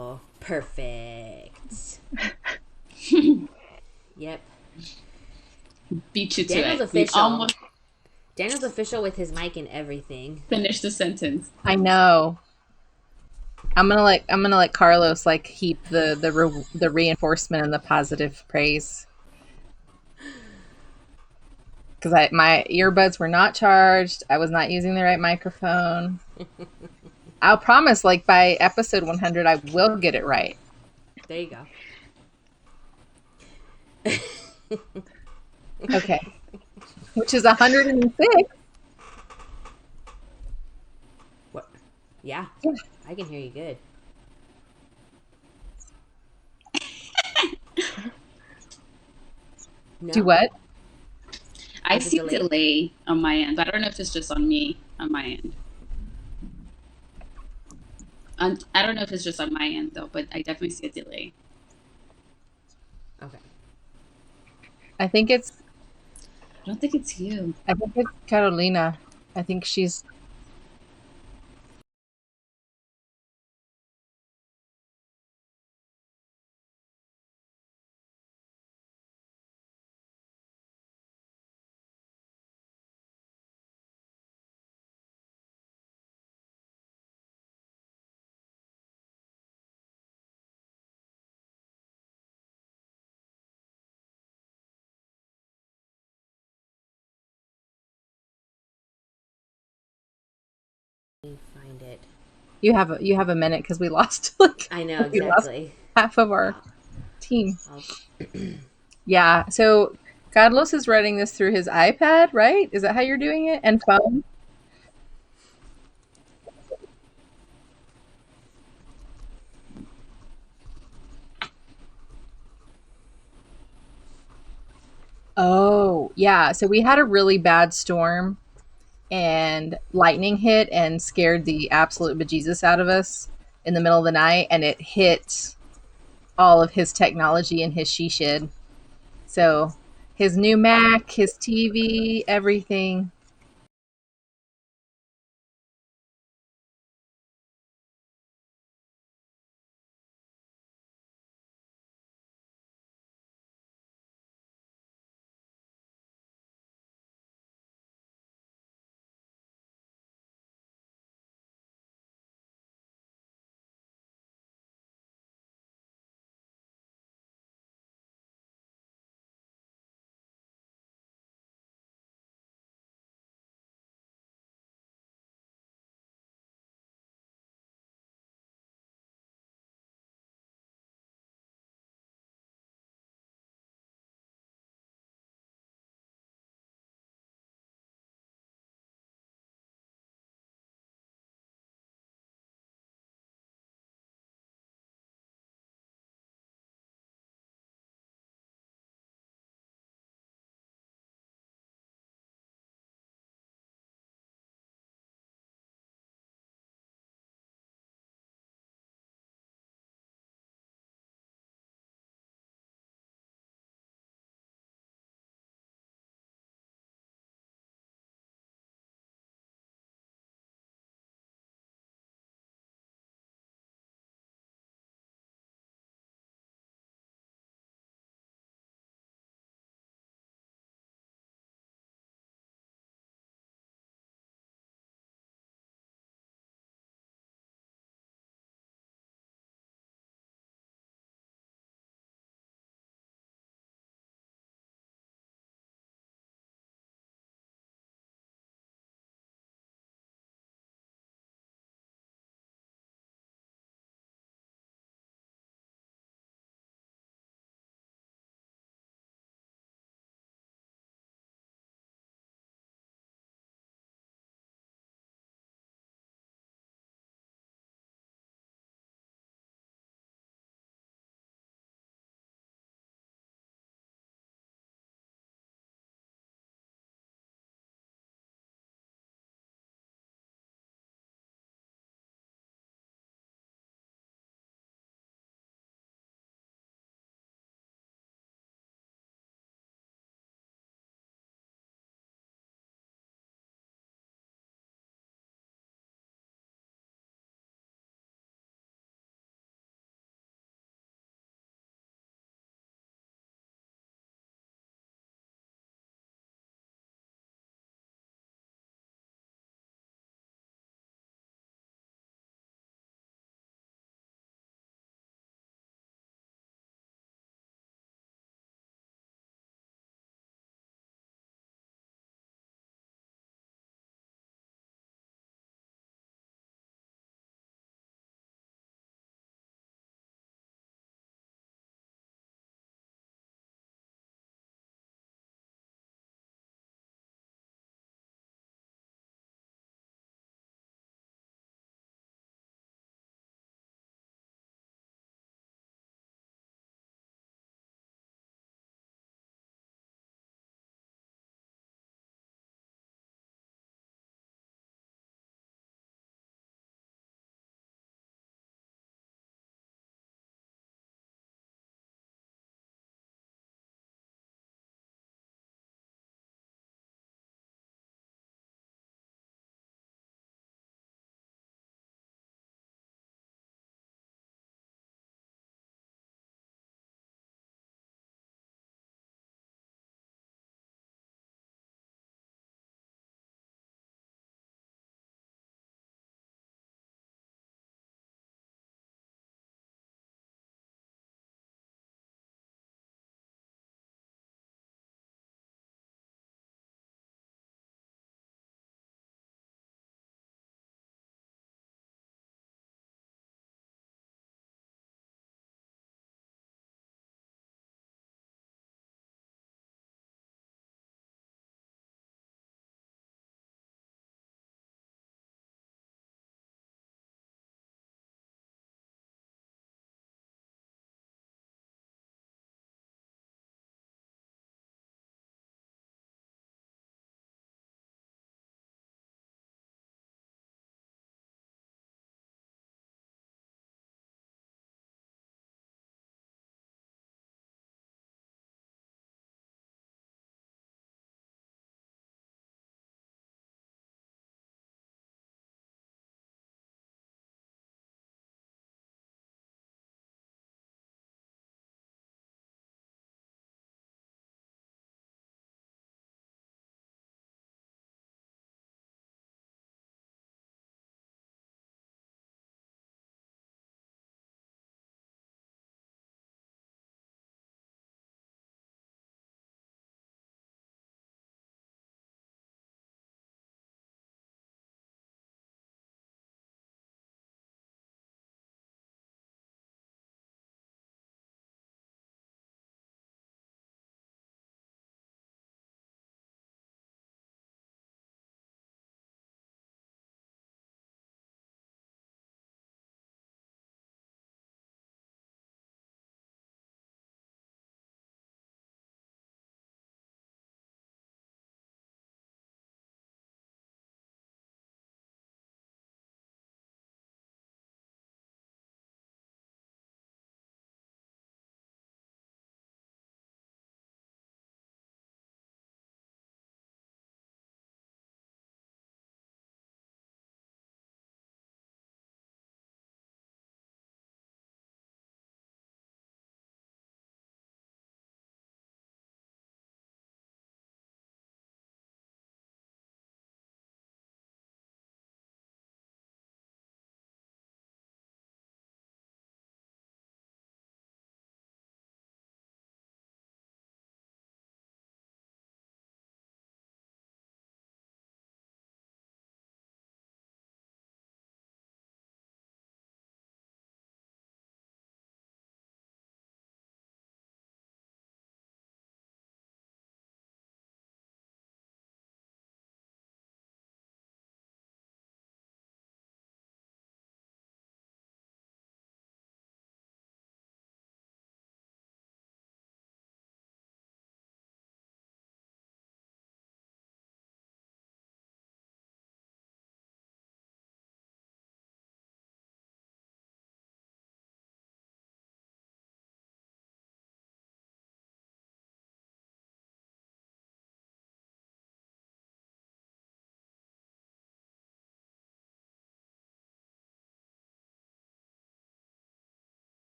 level. Perfect. Yep. Beat you to Daniel's it. You official. almost Daniel's official with his mic and everything. finished the sentence. I know. I'm gonna let Carlos like heap the reinforcement and the positive praise because I my earbuds were not charged. I was not using the right microphone. I'll promise, like by episode 100, I will get it right. There you go. Okay, which is 106. What? Yeah, I can hear you good. Do No? what? I Is it see a delayed? delay on my end. I don't know if it's just on me on my end. I don't know if it's just on my end though, but I definitely see a delay. Okay. I think it's I don't think it's you. I think it's Carolina. I think she's. Let me find it. You have a minute because we lost like I know, we lost exactly. half of our I'll, team. I'll Yeah. So Carlos is writing this through his iPad, right? Is that how you're doing it? And phone? Oh, yeah. So we had a really bad storm and lightning hit and scared the absolute bejesus out of us in the middle of the night, and it hit all of his technology in his she shed. So his new Mac, his TV, everything.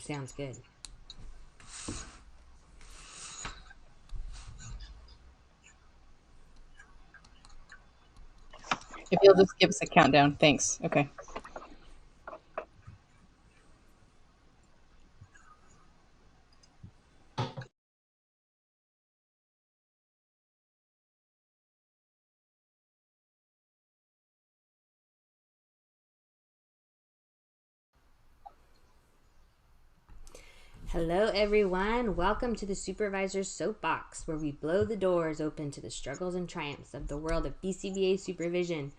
Sounds good. If you'll just give us a countdown, thanks. Okay. Hello, everyone. Welcome to the Supervisor's Soapbox, where we blow the doors open to the struggles and triumphs of the world of BCBA supervision.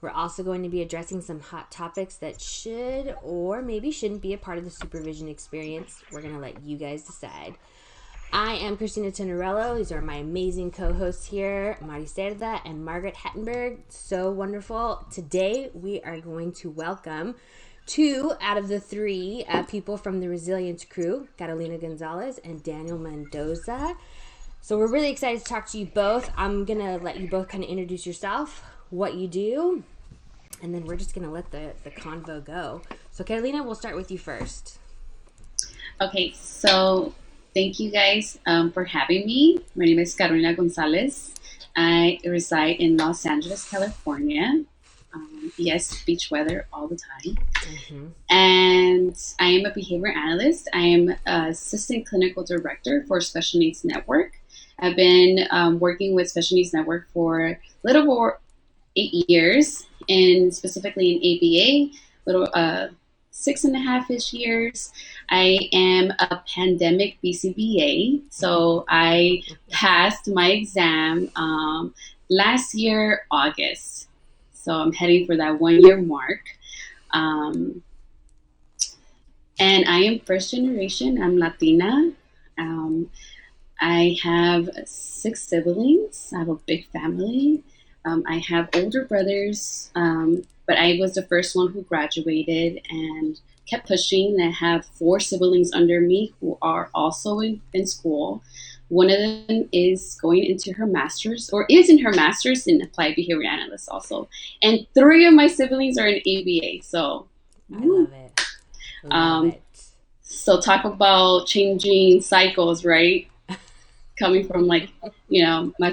We're also going to be addressing some hot topics that should or maybe shouldn't be a part of the supervision experience. We're going to let you guys decide. I am Christina Tenorello. These are my amazing co-hosts here, Mari Cerda and Margaret Hattenberg. So wonderful. Today, we are going to welcome two out of the three people from the Resilience crew, Carolina Gonzalez and Daniel Mendoza. So we're really excited to talk to you both. I'm going to let you both kind of introduce yourself, what you do, and then we're just going to let the convo go. So Carolina, we'll start with you first. Okay, so thank you guys for having me. My name is Carolina Gonzalez. I reside in Los Angeles, California. Yes, beach weather all the time. Mm-hmm. And I am a behavior analyst. I am assistant clinical director for Special Needs Network. I've been working with Special Needs Network for a little over 8 years, and specifically in ABA, little 6.5-ish years. I am a pandemic BCBA, so I passed my exam last year, August. So I'm heading for that 1 year mark. And I am first generation. I'm Latina. I have 6 siblings. I have a big family. I have older brothers, but I was the first one who graduated and kept pushing. I have 4 siblings under me who are also in school. One of them is going into her master's, or is in her master's in applied behavior analyst also. And 3 of my siblings are in ABA. So I love it. Love it. So talk about changing cycles, right? Coming from my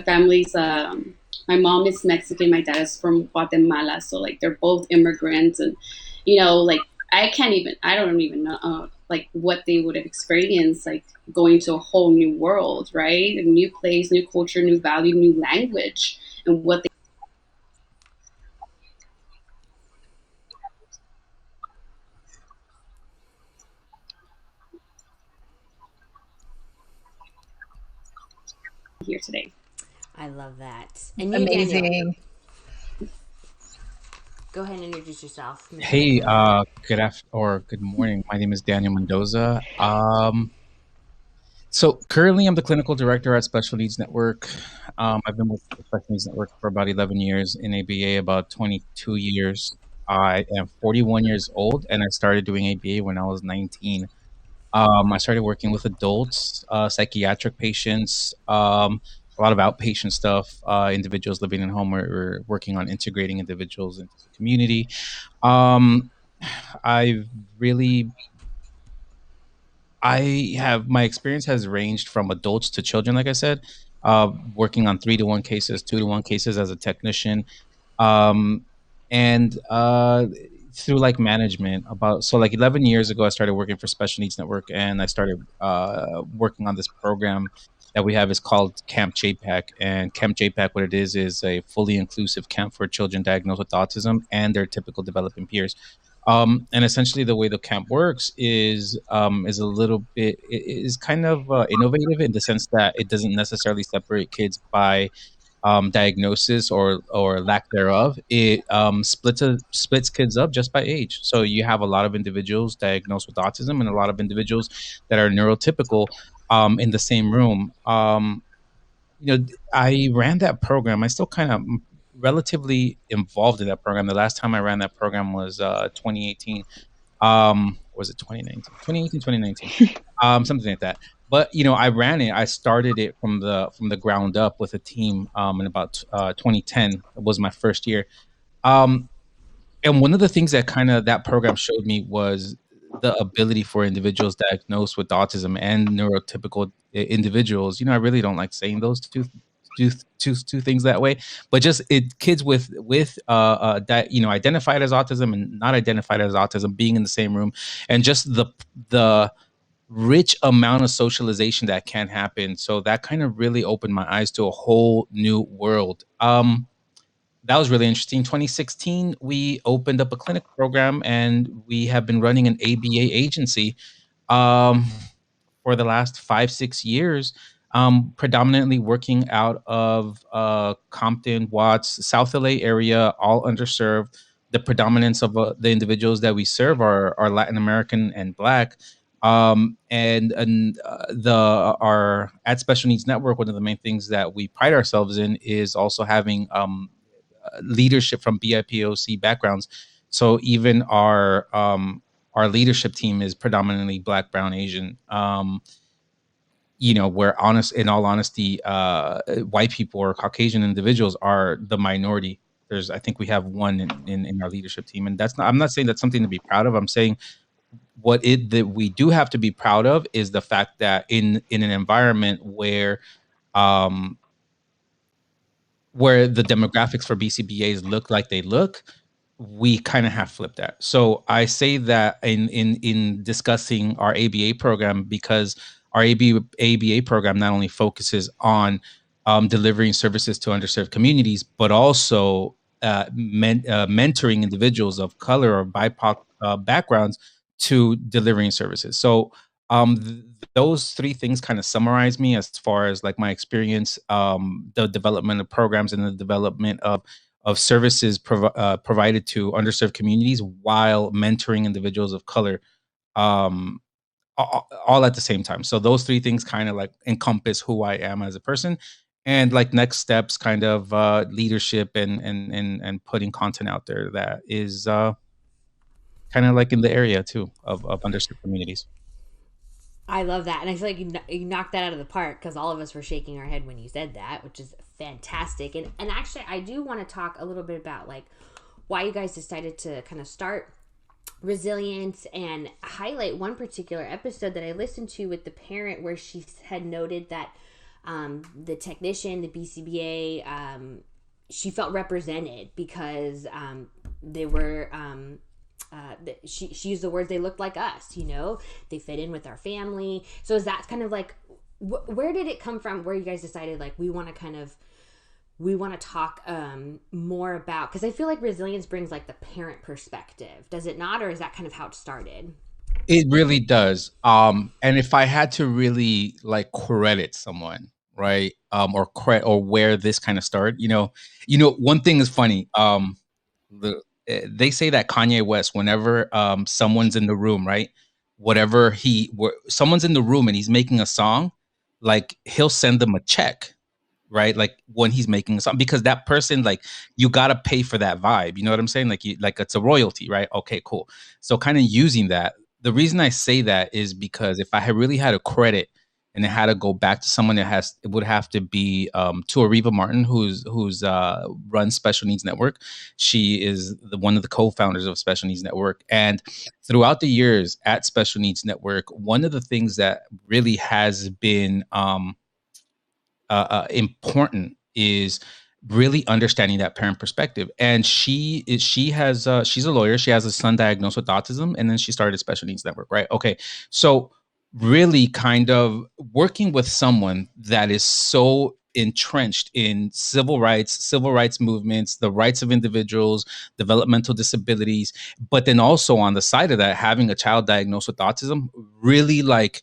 family's, my mom is Mexican, my dad is from Guatemala. So they're both immigrants, and I don't even know what they would have experienced, going to a whole new world, right? A new place, new culture, new value, new language, and what they here today. I love that. And you, Amazing. Daniel, go ahead and introduce yourself. Hey, good morning. My name is Daniel Mendoza. So currently I'm the clinical director at Special Needs Network. I've been with the Special Needs Network for about 11 years, in ABA about 22 years. I am 41 years old, and I started doing ABA when I was 19. I started working with adults, psychiatric patients, a lot of outpatient stuff, individuals living in home. We're working on integrating individuals into the community. Um, I've really, I have my experience has ranged from adults to children, like I said, working on 3-to-1 cases, 2-to-1 cases as a technician, um, and through management. About so 11 years ago, I started working for Special Needs Network, and I started working on this program that we have is called Camp JPAC. And Camp JPAC, what it is a fully inclusive camp for children diagnosed with autism and their typical developing peers. And essentially, the way the camp works is a little bit is kind of innovative in the sense that it doesn't necessarily separate kids by diagnosis or lack thereof. It splits kids up just by age. So you have a lot of individuals diagnosed with autism and a lot of individuals that are neurotypical in the same room. I ran that program. I still kind of relatively involved in that program. The last time I ran that program was 2018. Was it 2019? 2018, 2019, something like that. But I ran it. I started it from the ground up with a team in about 2010. It was my first year. And one of the things that that program showed me was the ability for individuals diagnosed with autism and neurotypical individuals. I really don't like saying those two things that way, but just kids with identified as autism and not identified as autism being in the same room, and just the rich amount of socialization that can happen. So that kind of really opened my eyes to a whole new world. That was really interesting. 2016, we opened up a clinic program, and we have been running an ABA agency um, for the last 5-6 years, predominantly working out of Compton, Watts, South LA area, all underserved. The predominance of the individuals that we serve are Latin American and Black. The our at Special Needs Network, one of the main things that we pride ourselves in is also having leadership from BIPOC backgrounds. So even our leadership team is predominantly Black, Brown, Asian. Where in all honesty, white people or Caucasian individuals are the minority. I think we have one in our leadership team, and I'm not saying that's something to be proud of. I'm saying that we do have to be proud of is the fact that in an environment um, where the demographics for BCBAs look like they look, we kind of have flipped that. So I say that in discussing our ABA program, because our ABA program not only focuses on delivering services to underserved communities, but also mentoring individuals of color or BIPOC backgrounds to delivering services. So those three things kind of summarize me as far as like my experience, the development of programs and the development of services provided to underserved communities while mentoring individuals of color, um, all at the same time. So those three things kind of like encompass who I am as a person, and like next steps, kind of leadership and putting content out there that is kind of like in the area too of underserved communities. I love that, and I feel like you knocked that out of the park because all of us were shaking our head when you said that, which is fantastic. And actually, I do want to talk a little bit about like why you guys decided to kind of start resilience and highlight one particular episode that I listened to with the parent where she had noted that the technician, the BCBA, she felt represented because they were. She used the words, they looked like us, they fit in with our family. So is that kind of like, where did it come from, where you guys decided like we want to talk more about, because I feel like resilience brings like the parent perspective, does it not? Or is that kind of how it started? It really does. And if I had to really like credit someone, right, or where this kind of started, one thing is funny. They say that Kanye West, whenever someone's in the room, right, someone's in the room and he's making a song, like he'll send them a check, right? Like when he's making a song, because that person, like, you gotta pay for that vibe. You know what I'm saying? Like it's a royalty, right? Okay, cool. So kind of using that. The reason I say that is because if I had really had a credit and it had to go back to someone, it would have to be to Ariva Martin, who's runs Special Needs Network. She is one of the co-founders of Special Needs Network, and throughout the years at Special Needs Network, one of the things that really has been important is really understanding that parent perspective. And she's a lawyer. She has a son diagnosed with autism, and then she started Special Needs Network, right? Okay, so really kind of working with someone that is so entrenched in civil rights movements, the rights of individuals, developmental disabilities, but then also on the side of that, having a child diagnosed with autism, really like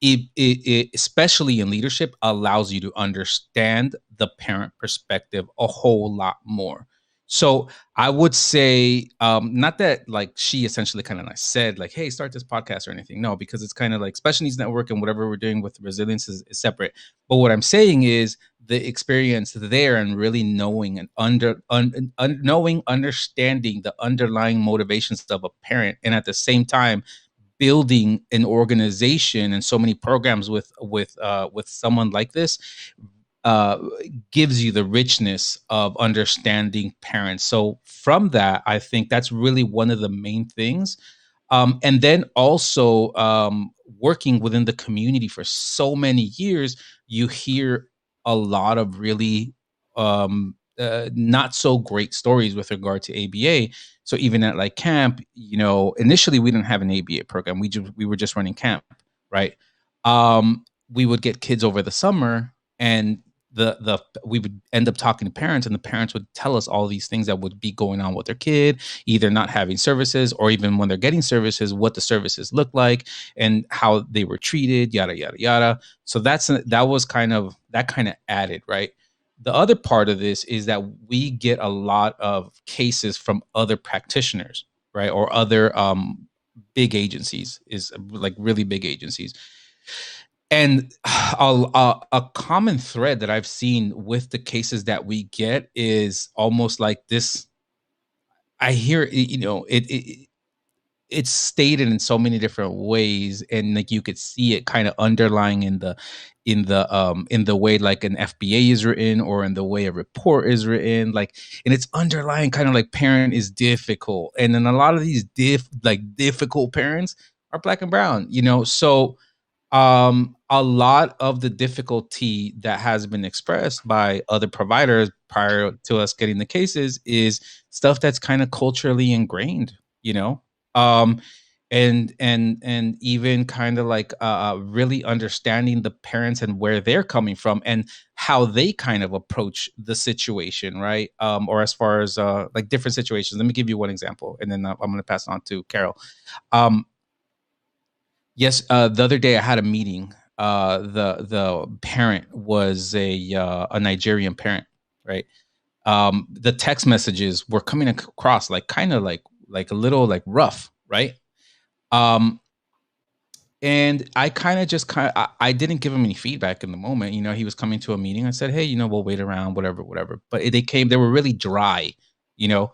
it especially in leadership, allows you to understand the parent perspective a whole lot more. So I would say, not that like she essentially kind of like said like, hey, start this podcast or anything. No, because it's kind of like Special Needs Network and whatever we're doing with resilience is separate. But what I'm saying is the experience there and really knowing and understanding the underlying motivations of a parent, and at the same time building an organization and so many programs with someone like this, uh, gives you the richness of understanding parents. So from that, I think that's really one of the main things. And then also working within the community for so many years, you hear a lot of really not so great stories with regard to ABA. So even at like camp, initially we didn't have an ABA program. We were just running camp, right? We would get kids over the summer, and the we would end up talking to parents, and the parents would tell us all these things that would be going on with their kid, either not having services, or even when they're getting services, what the services look like and how they were treated, yada yada yada. So that kind of added, right? The other part of this is that we get a lot of cases from other practitioners, right, or other big agencies, is like really big agencies. And a common thread that I've seen with the cases that we get is almost like this. I hear it's stated in so many different ways, and like you could see it kind of underlying in the way like an FBA is written, or in the way a report is written, like, and it's underlying kind of like parent is difficult, and then a lot of these difficult parents are black and brown, so a lot of the difficulty that has been expressed by other providers prior to us getting the cases is stuff that's kind of culturally ingrained, um and even kind of like really understanding the parents and where they're coming from and how they kind of approach the situation, right? Or as far as like different situations. Let me give you one example, and then I'm going to pass it on to Carol. um Yes, the other day I had a meeting. The parent was a Nigerian parent, right? The text messages were coming across like kind of like a little like rough, right? Um, and I kind of just I didn't give him any feedback in the moment. He was coming to a meeting. I said, hey, we'll wait around, whatever, whatever. But they were really dry, you know.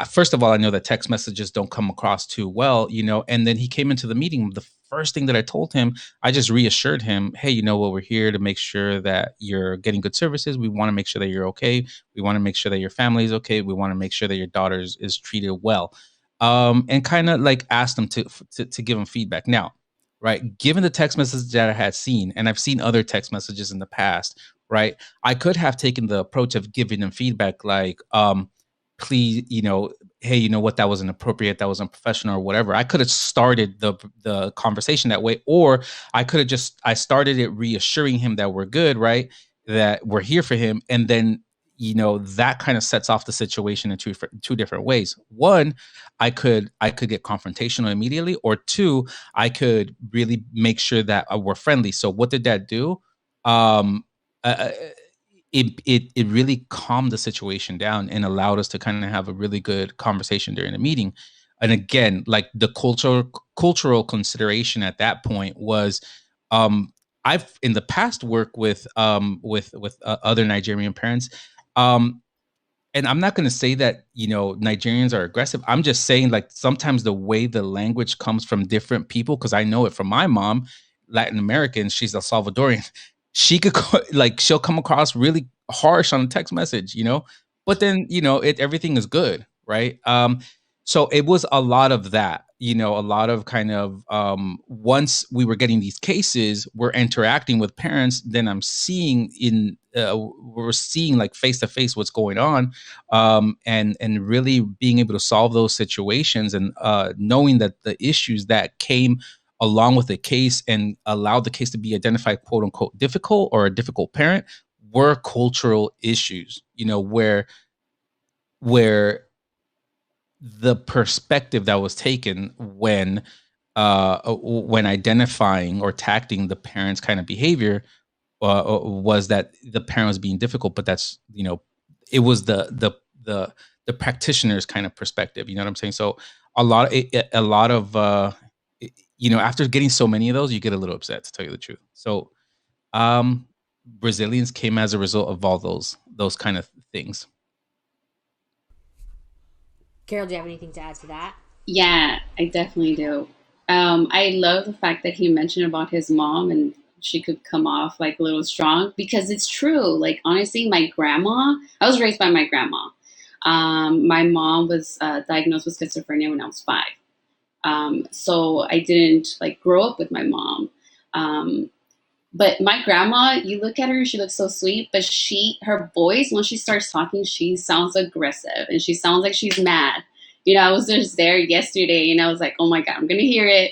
First of all, I know that text messages don't come across too well, and then he came into the meeting. The first thing that I told him, I just reassured him, hey, we're here to make sure that you're getting good services. We want to make sure that you're okay. We want to make sure that your family is okay. We want to make sure that your daughter is treated well. And kind of like asked him to give him feedback. Now, right, given the text message that I had seen, and I've seen other text messages in the past, right, I could have taken the approach of giving them feedback like, please, hey, what, that was inappropriate, that was unprofessional, or whatever. I could have started the conversation that way, or I started it reassuring him that we're good, right, that we're here for him, and then that kind of sets off the situation in two different ways. One, I could get confrontational immediately, or two, I could really make sure that we're friendly. So what did that do? Um, uh, it really calmed the situation down and allowed us to kind of have a really good conversation during the meeting. And again, like the cultural consideration at that point was, I've in the past worked with other Nigerian parents. Um, and I'm not going to say that, Nigerians are aggressive. I'm just saying, like, sometimes the way the language comes from different people, because I know it from my mom, Latin American, she's a Salvadorian. She could like, she'll come across really harsh on a text message, but then, everything is good, right? So it was a lot of that, a lot of kind of, once we were getting these cases, we're interacting with parents, then we're seeing like face to face what's going on, and really being able to solve those situations, and knowing that the issues that came along with the case and allowed the case to be identified, quote unquote, difficult, or a difficult parent, were cultural issues, where the perspective that was taken when identifying or tackling the parent's kind of behavior, was that the parent was being difficult, but that's, it was the practitioner's kind of perspective. You know what I'm saying? So a lot of after getting so many of those, you get a little upset, to tell you the truth. So um, Brazilians came as a result of all those kind of things. Carol, do you have anything to add to that? Yeah, I definitely do. I love the fact that he mentioned about his mom, and she could come off like a little strong, because it's true. Like, honestly, my grandma, I was raised by my grandma. My mom was diagnosed with schizophrenia when I was 5. So I didn't like grow up with my mom. Um, but my grandma, you look at her, she looks so sweet, but her voice, when she starts talking, she sounds aggressive and she sounds like she's mad. I was just there yesterday and I was like, oh my God, I'm going to hear it.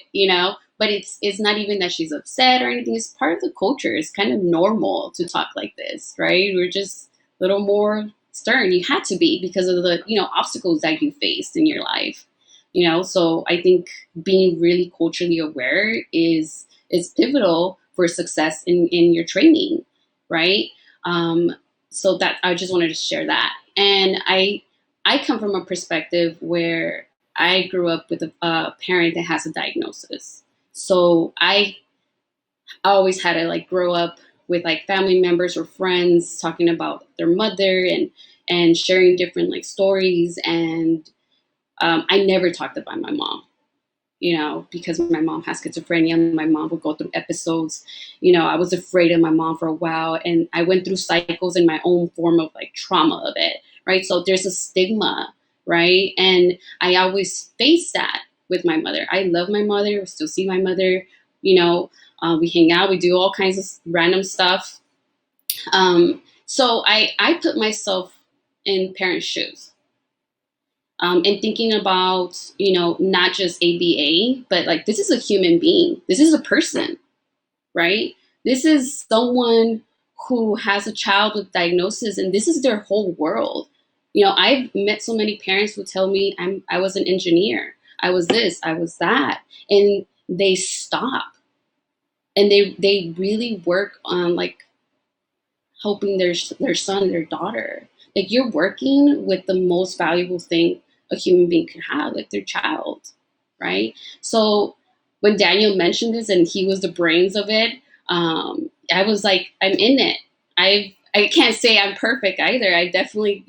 But it's not even that she's upset or anything. It's part of the culture. It's kind of normal to talk like this, right? We're just a little more stern. You had to be because of the, obstacles that you faced in your life. So I think being really culturally aware is pivotal for success in your training, right? Um, so that I just wanted to share that. And I come from a perspective where I grew up with a parent that has a diagnosis. So I always had to like grow up with like family members or friends talking about their mother and sharing different like stories. And I never talked about my mom, because my mom has schizophrenia and my mom would go through episodes. I was afraid of my mom for a while and I went through cycles in my own form of like trauma of it, right? So there's a stigma, right? And I always face that with my mother. I love my mother, I still see my mother, we hang out, we do all kinds of random stuff. So I put myself in parents' shoes. And thinking about, not just ABA, but like this is a human being. This is a person, right? This is someone who has a child with diagnosis, and this is their whole world. I've met so many parents who tell me I was an engineer, I was this, I was that, and they stop and they really work on like helping their son, their daughter. Like you're working with the most valuable thing a human being could have, like their child, right? So when Daniel mentioned this and he was the brains of it, I was like, I'm in it. I can't say I'm perfect either. I definitely,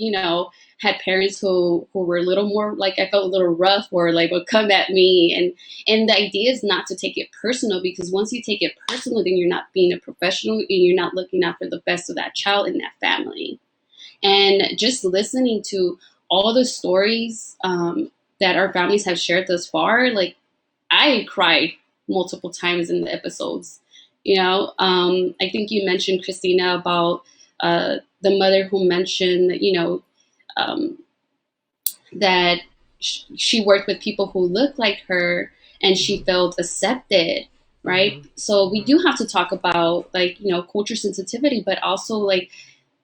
had parents who were a little more like I felt a little rough or like would come at me. And the idea is not to take it personal, because once you take it personal, then you're not being a professional and you're not looking out for the best of that child and that family. And just listening to all the stories that our families have shared thus far, like I cried multiple times in the episodes. I think you mentioned, Christina, about the mother who mentioned, um, that she worked with people who looked like her and she felt accepted, right? Mm-hmm. So we do have to talk about like, culture sensitivity, but also like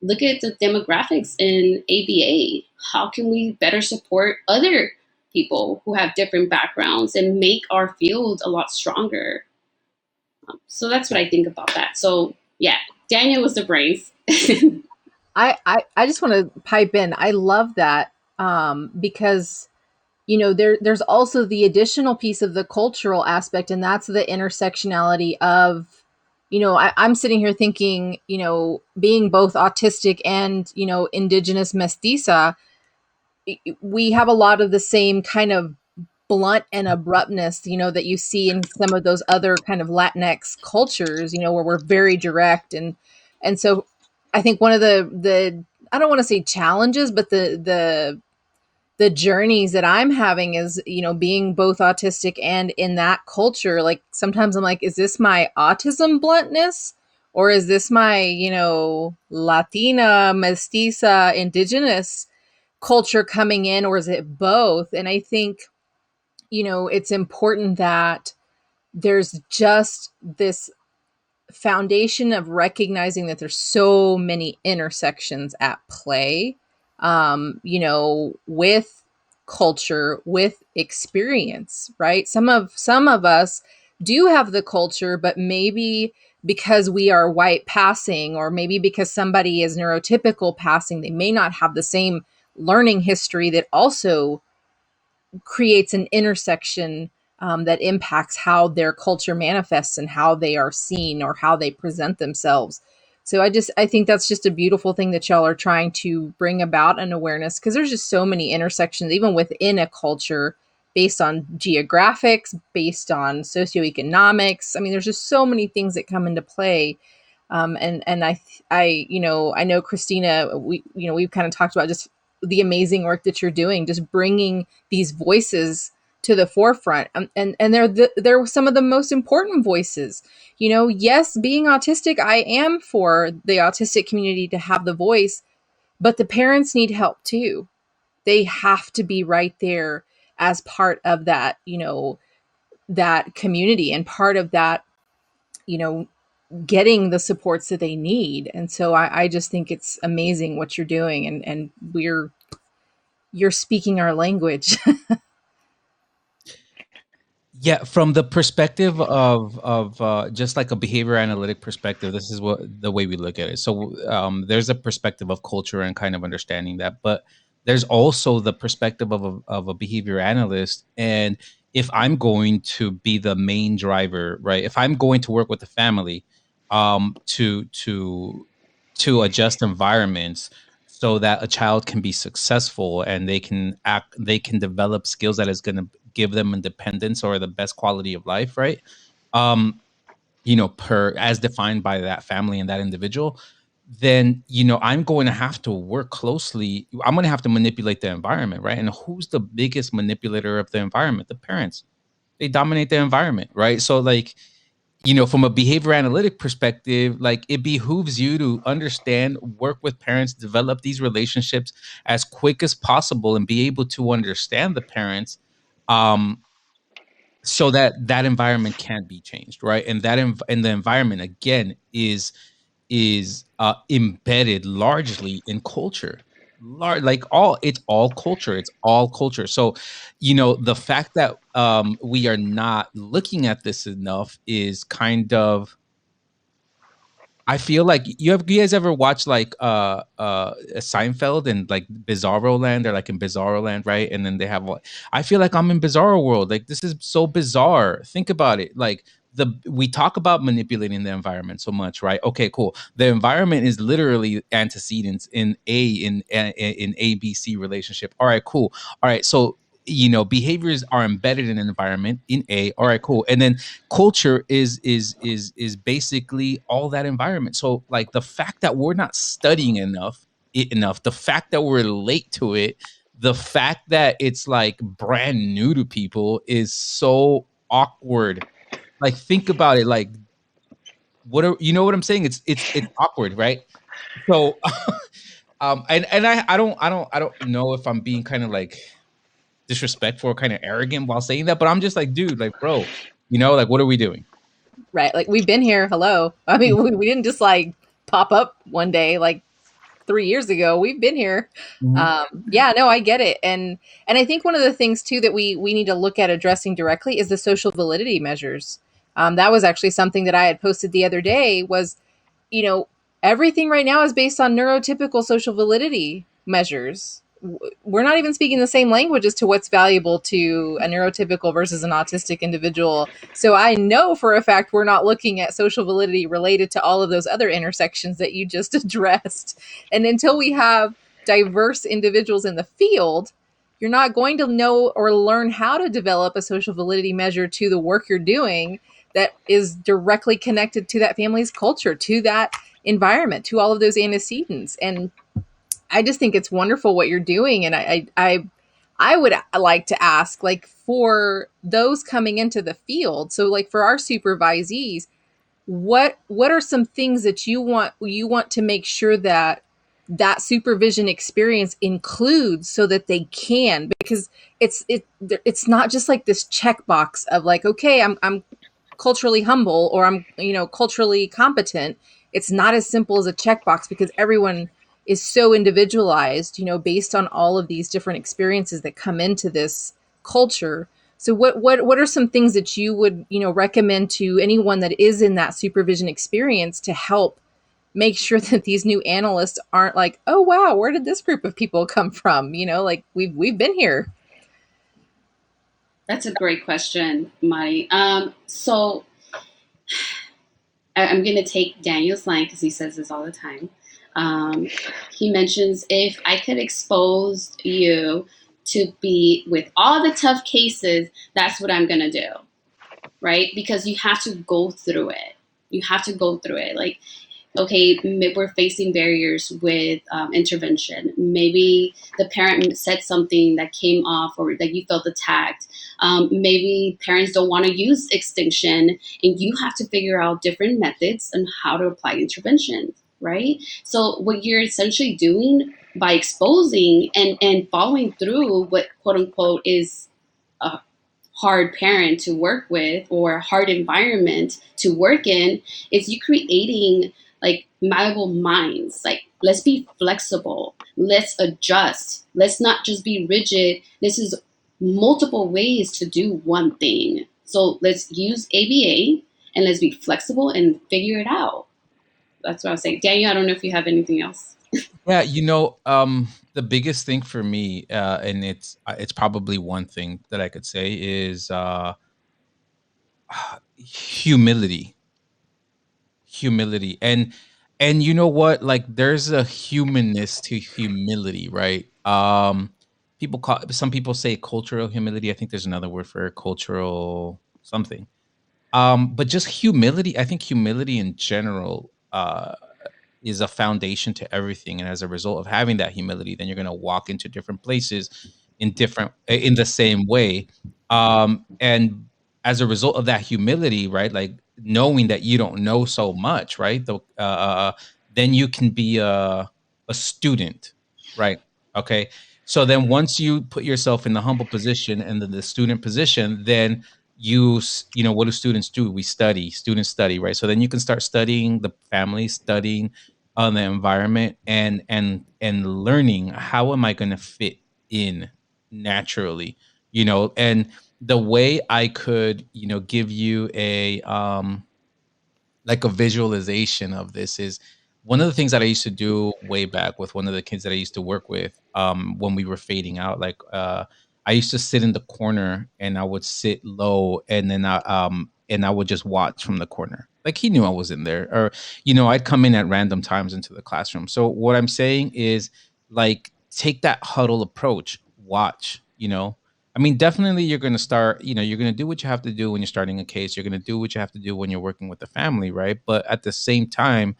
look at the demographics in ABA. How can we better support other people who have different backgrounds and make our field a lot stronger? So that's what I think about that. So yeah, Daniel was the brains. I just want to pipe in. I love that because there's also the additional piece of the cultural aspect, and that's the intersectionality of I'm sitting here thinking, being both autistic and indigenous mestiza, we have a lot of the same kind of blunt and abruptness, that you see in some of those other kind of Latinx cultures, where we're very direct. And so I think one of the I don't want to say challenges, but the journeys that I'm having is, being both autistic and in that culture. Like sometimes I'm like, is this my autism bluntness? Or is this my, Latina, mestiza, indigenous culture coming in? Or is it both? And I think, it's important that there's just this foundation of recognizing that there's so many intersections at play, with culture, with experience, right? Some of us do have the culture, but maybe because we are white passing, or maybe because somebody is neurotypical passing, they may not have the same learning history that also creates an intersection that impacts how their culture manifests and how they are seen or how they present themselves. So I think that's just a beautiful thing that y'all are trying to bring about an awareness, because there's just so many intersections, even within a culture, based on geographics, based on socioeconomics. I mean, there's just so many things that come into play. And I know Christina, we've kind of talked about just the amazing work that you're doing, just bringing these voices to the forefront. And they're some of the most important voices. Yes, being autistic, I am for the autistic community to have the voice, but the parents need help too. They have to be right there as part of that, that community, and part of that, you know, getting the supports that they need. And so I just think it's amazing what you're doing, and you're speaking our language. Yeah, from the perspective of just like a behavior analytic perspective, this is what the way we look at it. So there's a perspective of culture and kind of understanding that, but there's also the perspective of a behavior analyst. And if I'm going to be the main driver, right? If I'm going to work with the family, to adjust environments so that a child can be successful and they can develop skills that is going to give them independence or the best quality of life, right? um per as defined by that family and that individual, then I'm going to have to work closely. I'm going to have to manipulate the environment, right? And who's the biggest manipulator of the environment? The parents. They dominate the environment, right? So like, from a behavior analytic perspective, like it behooves you to understand, work with parents, develop these relationships as quick as possible, and be able to understand the parents, um, so that that environment can be changed, right? And and the environment again is embedded largely in culture. Like it's all culture. It's all culture. So, the fact that we are not looking at this enough is kind of, I feel like you guys ever watch like Seinfeld and like Bizarro Land? They're like in Bizarro Land, right? And then they have I feel like I'm in Bizarro World. Like this is so bizarre. Think about it. Like we talk about manipulating the environment so much, right? Okay, cool. The environment is literally antecedents in ABC relationship. All right, cool. All right, so behaviors are embedded in an environment in A. All right, cool. And then culture is basically all that environment. So like the fact that we're not studying enough, the fact that we're late to it, the fact that it's like brand new to people is so awkward. Like think about it. Like you know what I'm saying? It's awkward, right? So and I don't know if I'm being kind of like disrespectful or kind of arrogant while saying that, but I'm just like, dude, like, bro, like, what are we doing? Right. Like we've been here. Hello. I mean, we didn't just like pop up one day like 3 years ago. We've been here. Yeah, no, I get it. And I think one of the things too that we need to look at addressing directly is the social validity measures. That was actually something that I had posted the other day was, you know, everything right now is based on neurotypical social validity measures. We're not even speaking the same language as to what's valuable to a neurotypical versus an autistic individual. So I know for a fact we're not looking at social validity related to all of those other intersections that you just addressed. And until we have diverse individuals in the field, you're not going to know or learn how to develop a social validity measure to the work you're doing that is directly connected to that family's culture, to that environment, to all of those antecedents. And I just think it's wonderful what you're doing. And I would like to ask, like, for those coming into the field, so like for our supervisees, what are some things that you want to make sure that that supervision experience includes so that they can, because it's not just like this checkbox of like, okay, I'm culturally humble, or I'm culturally competent. It's not as simple as a checkbox, because everyone is so individualized, based on all of these different experiences that come into this culture. So what are some things that you would recommend to anyone that is in that supervision experience to help make sure that these new analysts aren't like, oh wow, where did this group of people come from? Like we've been here. That's a great question, Mari. So I'm going to take Daniel's line because he says this all the time. He mentions, if I could expose you to be with all the tough cases, that's what I'm going to do, right? Because you have to go through it. You have to go through it. Like, okay, we're facing barriers with intervention. Maybe the parent said something that came off or that you felt attacked. Maybe parents don't want to use extinction, and you have to figure out different methods and how to apply intervention, right? So what you're essentially doing by exposing and following through what quote unquote is a hard parent to work with or hard environment to work in is you creating like malleable minds. Like, let's be flexible, let's adjust, let's not just be rigid. This is multiple ways to do one thing, so let's use ABA and let's be flexible and figure it out. That's what I was saying. Daniel, I don't know if you have anything else. Yeah, the biggest thing for me, and it's probably one thing that I could say is humility, humility, and you know what? Like, there's a humanness to humility, right? Some people say cultural humility. I think there's another word for it, cultural something. But just humility. I think humility in general is a foundation to everything, and as a result of having that humility, then you're going to walk into different places in the same way, and as a result of that humility, right, like knowing that you don't know so much, right, then you can be a student, right? Okay, so then once you put yourself in the humble position and the student position, then what do students do? We study. Students study, right? So then you can start studying the family, studying on the environment, and learning, how am I going to fit in naturally, and the way I could, give you a like a visualization of this is one of the things that I used to do way back with one of the kids that I used to work with, when we were fading out. Like, I used to sit in the corner and I would sit low, and then I would just watch from the corner. Like, he knew I was in there, or I'd come in at random times into the classroom. So what I'm saying is, like, take that huddle approach, watch, I mean, definitely you're going to start, you're going to do what you have to do when you're starting a case. You're going to do what you have to do when you're working with the family, right? But at the same time,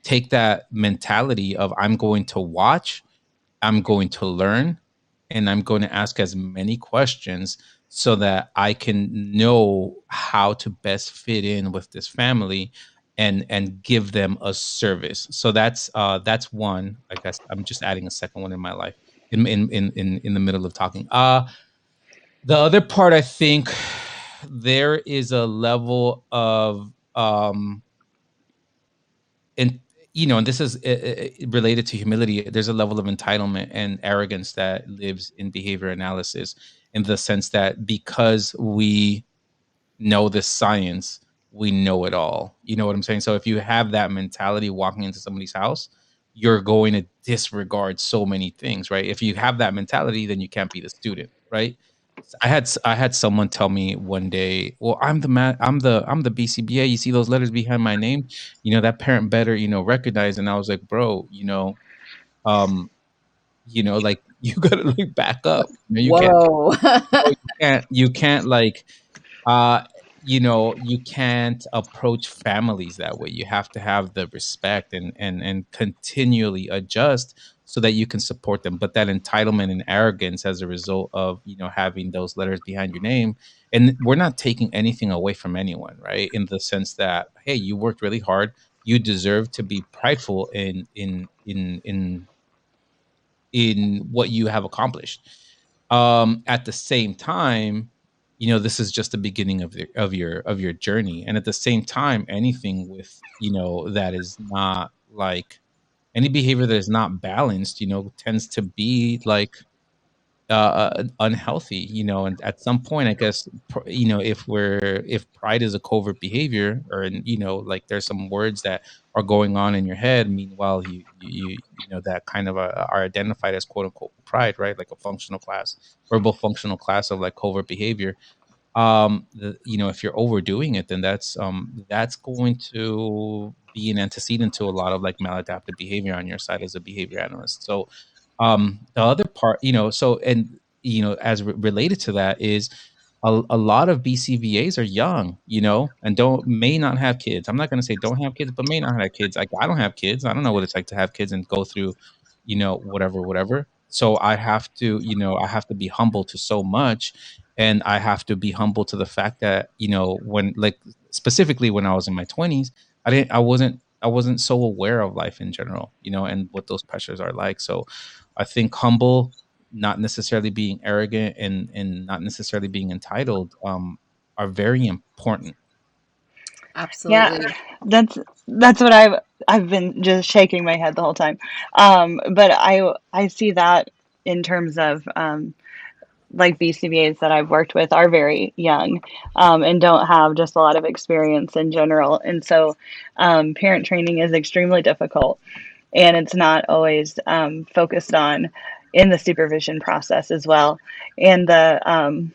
take that mentality of, I'm going to watch, I'm going to learn, and I'm going to ask as many questions so that I can know how to best fit in with this family and give them a service. So that's one. I guess I'm just adding a second one in my life in the middle of talking. The other part, I think there is a level of, and and this is related to humility. There's a level of entitlement and arrogance that lives in behavior analysis, in the sense that because we know this science, we know it all. You know what I'm saying? So if you have that mentality walking into somebody's house, you're going to disregard so many things, right? If you have that mentality, then you can't be the student, right? I had someone tell me one day, "Well, I'm the BCBA. You see those letters behind my name? That parent better, recognize." And I was like, "Bro, um, like, you gotta, like, back up. You can't, Whoa. you can't like, uh you can't approach families that way. You have to have the respect and continually adjust so that you can support them. But that entitlement and arrogance, as a result of having those letters behind your name, and we're not taking anything away from anyone, right, in the sense that, hey, you worked really hard, you deserve to be prideful in what you have accomplished. At the same time, this is just the beginning of your journey. And at the same time, anything with, that is not like, any behavior that is not balanced, tends to be like, unhealthy, and at some point, I guess, if pride is a covert behavior, or, like, there's some words that are going on in your head, meanwhile that kind of are identified as quote unquote pride, right? Like a functional class, verbal functional class of, like, covert behavior. If you're overdoing it, then that's going to be an antecedent to a lot of, like, maladaptive behavior on your side as a behavior analyst. So, the other part, so, and, as related to that is, a lot of BCVAs are young, and may not have kids. I'm not going to say don't have kids, but may not have kids. Like, I don't have kids. I don't know what it's like to have kids and go through, whatever. So I have to be humble to so much, and I have to be humble to the fact that, when, like, specifically when I was in my 20s, I wasn't so aware of life in general, and what those pressures are like. So I think humble, not necessarily being arrogant, and not necessarily being entitled, are very important. Yeah, Absolutely. that's what I've been just shaking my head the whole time. But I see that in terms of like BCBAs that I've worked with are very young, and don't have just a lot of experience in general, and so parent training is extremely difficult, and it's not always focused on in the supervision process as well. And the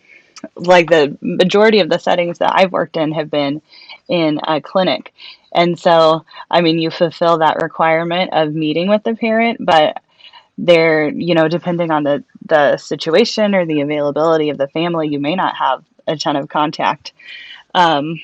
majority of the settings that I've worked in have been in a clinic. And so, I mean, you fulfill that requirement of meeting with the parent, but they're, depending on the situation or the availability of the family, you may not have a ton of contact um,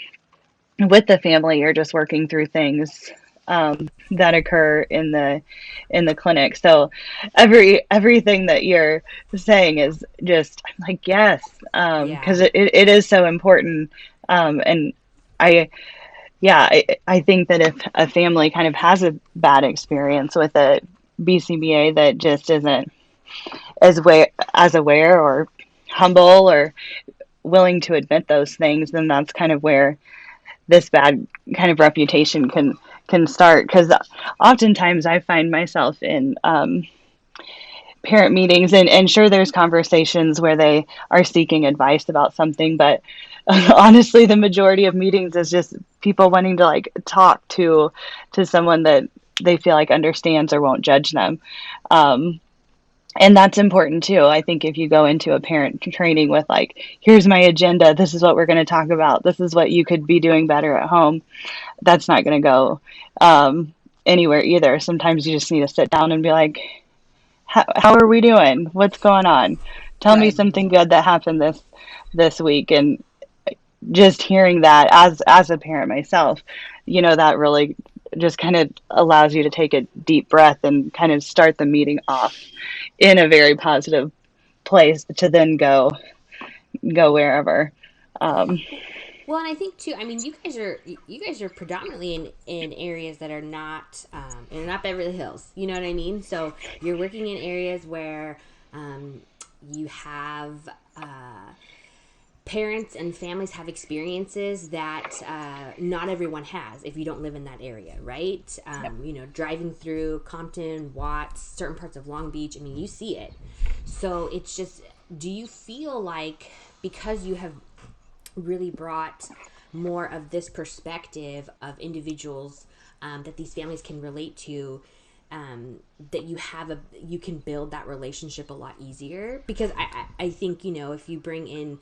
with the family. You're just working through things that occur in the clinic. So everything that you're saying is just, I'm like, yes, Yeah. because it is so important. And I yeah, I think that if a family kind of has a bad experience with a BCBA that just isn't as aware or humble or willing to admit those things, then that's kind of where this bad kind of reputation can start. Because oftentimes I find myself in parent meetings, and sure, there's conversations where they are seeking advice about something, but honestly, the majority of meetings is just people wanting to like talk to someone that they feel like understands or won't judge them. Um, and that's important too. I think if you go into a parent training with like, here's my agenda, this is what we're going to talk about, this is what you could be doing better at home, that's not going to go anywhere either. Sometimes you just need to sit down and be like, how are we doing? What's going on? Tell me Right. something good that happened this week. And just hearing that as a parent myself, that really just kind of allows you to take a deep breath and kind of start the meeting off in a very positive place to then go wherever. Um, Well, and I think too. I mean, you guys are predominantly in areas that are not not Beverly Hills. You know what I mean? So you're working in areas where you have parents and families have experiences that not everyone has if you don't live in that area, right? Driving through Compton, Watts, certain parts of Long Beach. I mean, you see it. So it's just, do you feel like because you have really brought more of this perspective of individuals that these families can relate to, that you can build that relationship a lot easier? Because I think, if you bring in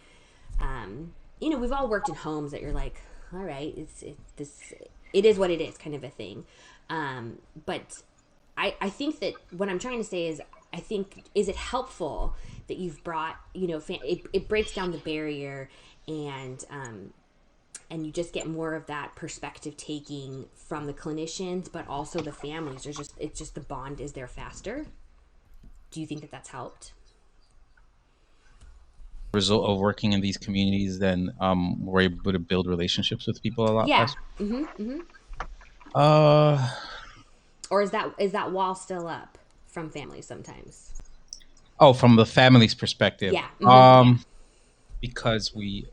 we've all worked in homes that you're like, all right, it is what it is, kind of a thing. But I think that what I'm trying to say is, I think, is it helpful that you've brought, it breaks down the barrier, and you just get more of that perspective taking from the clinicians, but also the families. It's just the bond is there faster. Do you think that that's helped? Result of working in these communities, then we're able to build relationships with people a lot Yeah. faster. Mm-hmm. Uh, Or is that wall still up from families sometimes? oh, from the family's perspective, Yeah. Mm-hmm. Yeah. because we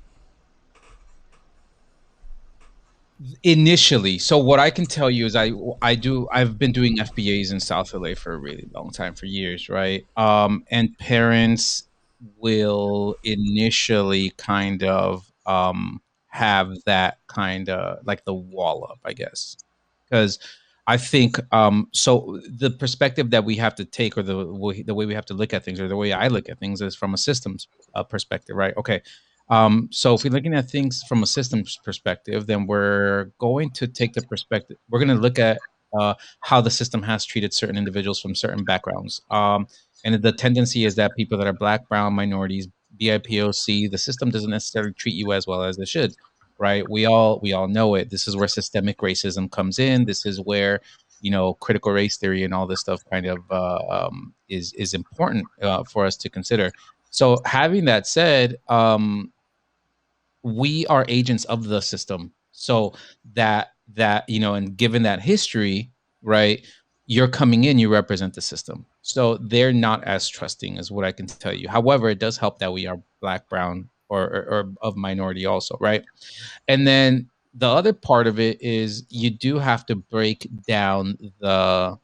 initially, so what I can tell you is I've been doing FBAs in South LA for a really long time, for years, right? And parents will initially kind of have that kind of like the wall up, I guess, because I think so the perspective that we have to take, or the way we have to look at things, or the way I look at things, is from a systems perspective, right? Okay. So if we're looking at things from a systems perspective, then we're going to take the perspective. We're going to look at how the system has treated certain individuals from certain backgrounds. And the tendency is that people that are black, brown, minorities, BIPOC, the system doesn't necessarily treat you as well as it should, right? We all know it. This is where systemic racism comes in. This is where, critical race theory and all this stuff kind of is important for us to consider. So having that said, we are agents of the system. So and given that history, right, you're coming in, you represent the system. So they're not as trusting, is what I can tell you. However, it does help that we are Black, brown, or of minority also, right? And then the other part of it is you do have to break down the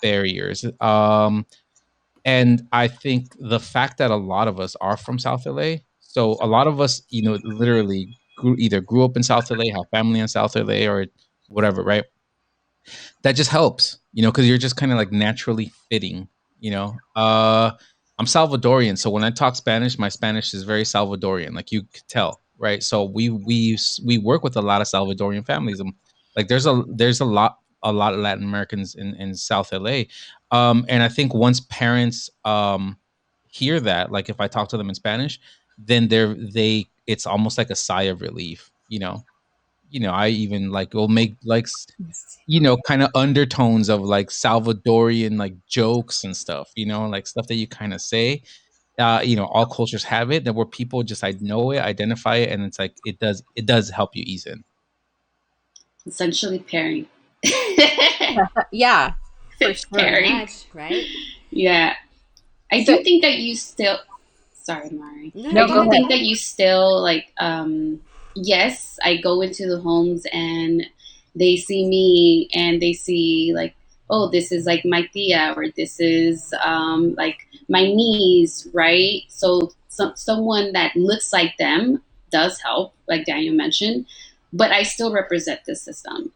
barriers. And I think the fact that a lot of us are from South LA, so a lot of us, literally either grew up in South LA, have family in South LA, or whatever, right? That just helps, because you're just kind of like naturally fitting, I'm Salvadorian, so when I talk Spanish, my Spanish is very Salvadorian, like you could tell, right? So we work with a lot of Salvadorian families. Like there's a lot of Latin Americans in South LA, and I think once parents hear that, like if I talk to them in Spanish, then it's almost like a sigh of relief, I even like will make like kind of undertones of like Salvadorian like jokes and stuff, like stuff that you kind of say. All cultures have it, that where people just I know it, identify it, and it's like it does help you ease in. Essentially pairing. Yeah, for sure. Very much, right? Yeah. I do think that you still, sorry, Mari. No, I do think that you still like, yes, I go into the homes and they see me and they see like, oh, this is like my tia, or this is like my niece, right? So someone that looks like them does help, like Daniel mentioned, but I still represent the system,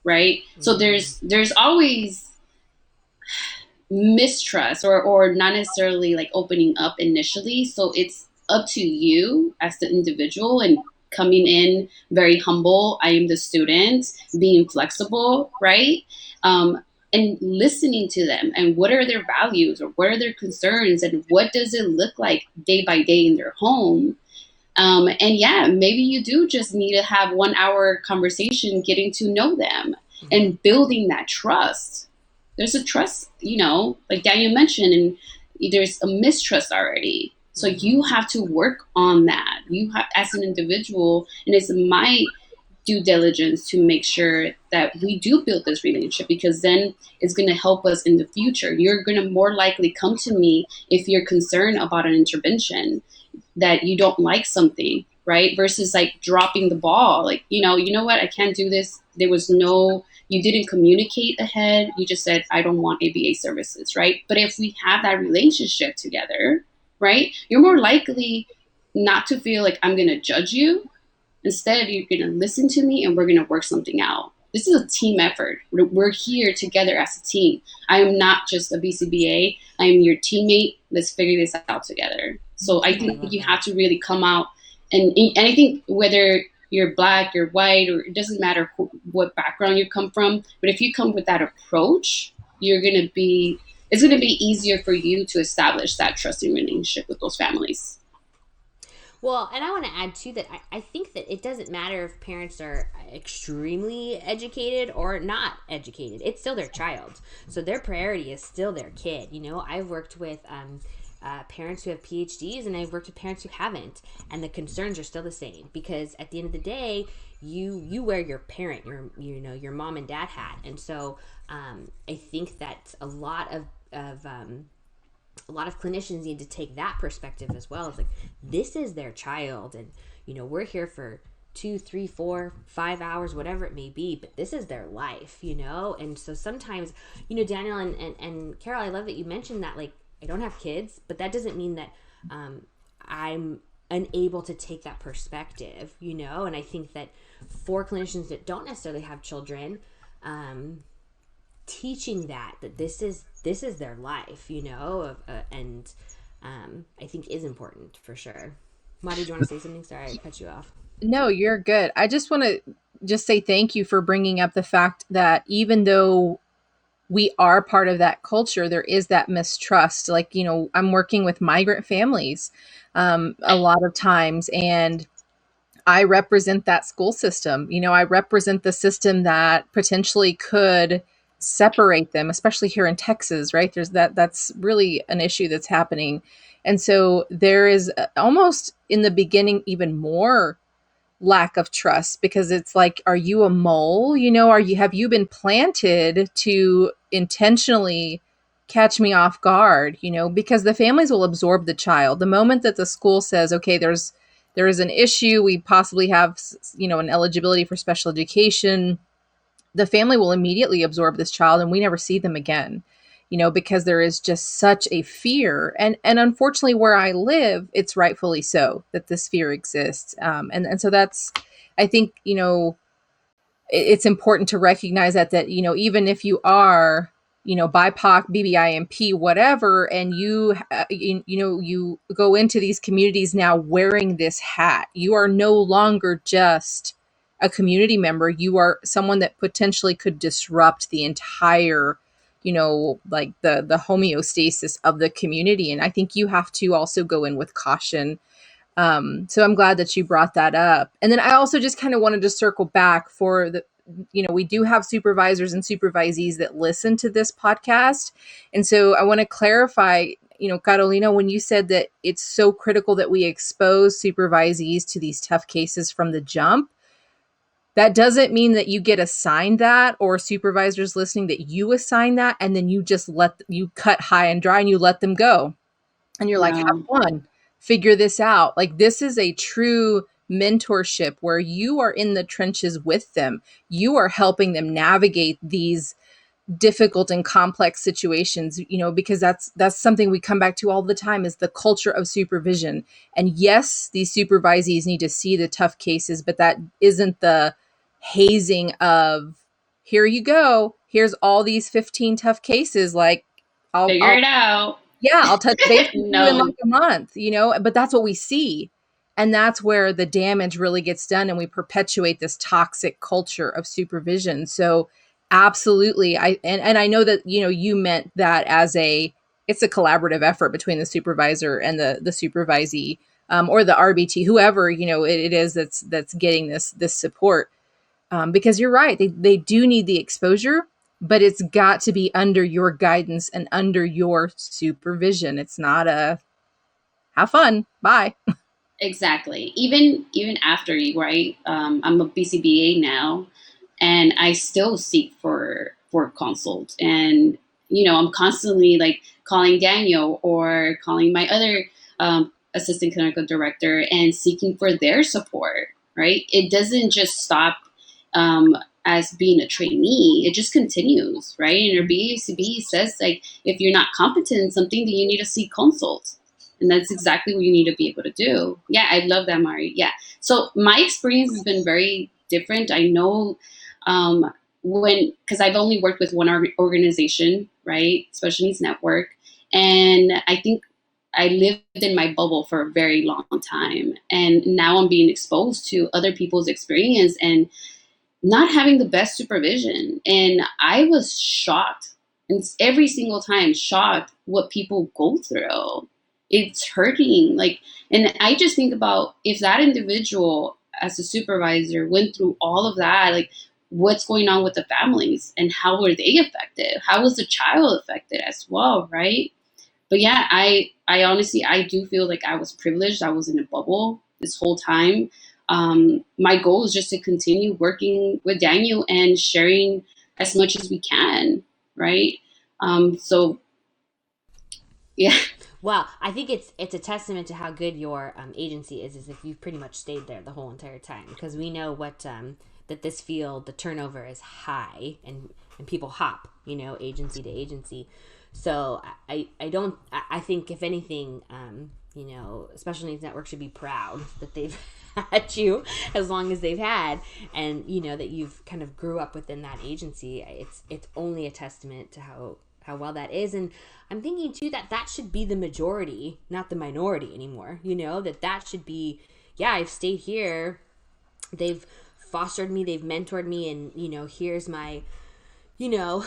right? Mm-hmm. So there's always mistrust or not necessarily like opening up initially. So it's up to you as the individual and coming in very humble. I am the student, being flexible, right? And listening to them and what are their values or what are their concerns and what does it look like day by day in their home. And yeah, maybe you do just need to have 1 hour conversation getting to know them and building that trust. There's a trust, like Daniel mentioned, and there's a mistrust already. So you have to work on that. You have, as an individual, and it's my due diligence to make sure that we do build this relationship, because then it's going to help us in the future. You're going to more likely come to me if you're concerned about an intervention, that you don't like something, right? Versus like dropping the ball. Like, you know what? I can't do this. You didn't communicate ahead. You just said, I don't want ABA services, right? But if we have that relationship together, right, you're more likely not to feel like I'm going to judge you. Instead, you're going to listen to me and we're going to work something out. This is a team effort. We're here together as a team. I am not just a BCBA. I am your teammate. Let's figure this out together. So I think you have to really come out. And I think whether you're Black, you're white, or it doesn't matter what background you come from. But if you come with that approach, it's going to be easier for you to establish that trusting relationship with those families. Well, and I want to add too that I think that it doesn't matter if parents are extremely educated or not educated. It's still their child. So their priority is still their kid. I've worked with parents who have PhDs, and I've worked with parents who haven't, and the concerns are still the same, because at the end of the day, you wear your parent, your mom and dad hat. And so I think that a lot of clinicians need to take that perspective as well. It's like, this is their child, and we're here for 2, 3, 4, 5 hours, whatever it may be, but this is their life, and so sometimes, Daniel and Carol, I love that you mentioned that, like, I don't have kids, but that doesn't mean that I'm unable to take that perspective, and I think that for clinicians that don't necessarily have children, teaching that this is their life, and I think is important for sure. Madi, do you want to say something? Sorry, I cut you off. No, you're good. I just want to say thank you for bringing up the fact that even though we are part of that culture, there is that mistrust. Like, I'm working with migrant families a lot of times, and I represent that school system. I represent the system that potentially could separate them, especially here in Texas, right? That's really an issue that's happening. And so there is almost in the beginning even more lack of trust, because it's like, are you a mole? Have you been planted to intentionally catch me off guard? Because the families will absorb the child the moment that the school says, okay, there is an issue, we possibly have an eligibility for special education. The family will immediately absorb this child, and we never see them again, because there is just such a fear. And unfortunately, where I live, it's rightfully so that this fear exists. And so that's, I think, it's important to recognize that even if you are, BIPOC, BBIMP, whatever, and you go into these communities now wearing this hat, you are no longer just a community member. You are someone that potentially could disrupt the entire, like the homeostasis of the community. And I think you have to also go in with caution. So I'm glad that you brought that up. And then I also just kind of wanted to circle back for the, we do have supervisors and supervisees that listen to this podcast. And so I want to clarify, Carolina, when you said that it's so critical that we expose supervisees to these tough cases from the jump, that doesn't mean that you get assigned that, or supervisors listening that you assign that, and then you just you cut high and dry and you let them go. And you're like, have fun, figure this out. Like, this is a true mentorship where you are in the trenches with them. You are helping them navigate these difficult and complex situations, because that's something we come back to all the time, is the culture of supervision. And yes, these supervisees need to see the tough cases, but that isn't the hazing of, here you go, here's all these 15 tough cases, like I'll figure it out. Yeah, I'll touch base with No. you in like a month, but that's what we see. And that's where the damage really gets done, and we perpetuate this toxic culture of supervision. So absolutely. I know that, you meant that as it's a collaborative effort between the supervisor and the supervisee, or the RBT, whoever, it is that's getting this support. Because you're right, they do need the exposure, but it's got to be under your guidance and under your supervision. It's not a have fun, bye. Exactly. Even after you, right? I'm a BCBA now, and I still seek for consult. And I'm constantly like calling Daniel or calling my other assistant clinical director and seeking for their support. Right? It doesn't just stop as being a trainee. It just continues, right? And your BCB says, like, if you're not competent in something, then you need to seek consult. And that's exactly what you need to be able to do. Yeah, I love that, Mari. Yeah. So my experience has been very different. I know because I've only worked with one organization, right? Special Needs Network. And I think I lived in my bubble for a very long time. And now I'm being exposed to other people's experience and not having the best supervision. And I was shocked, and every single time shocked what people go through. It's hurting. And I just think about, if that individual as a supervisor went through all of that, like, what's going on with the families and how were they affected? How was the child affected as well, right? But yeah, I honestly, I do feel like I was privileged. I was in a bubble this whole time. My goal is just to continue working with Daniel and sharing as much as we can, right? So, yeah. Well, I think it's a testament to how good your agency is if you've pretty much stayed there the whole entire time, because we know what that this field, the turnover is high, and people hop, agency to agency. So I think if anything, Special Needs Network should be proud that they've had you as long as they've had, and that you've kind of grew up within that agency. It's only a testament to how well that is. And I'm thinking too that should be the majority, not the minority anymore. That should be, yeah, I've stayed here, they've fostered me, they've mentored me, and here's my you know,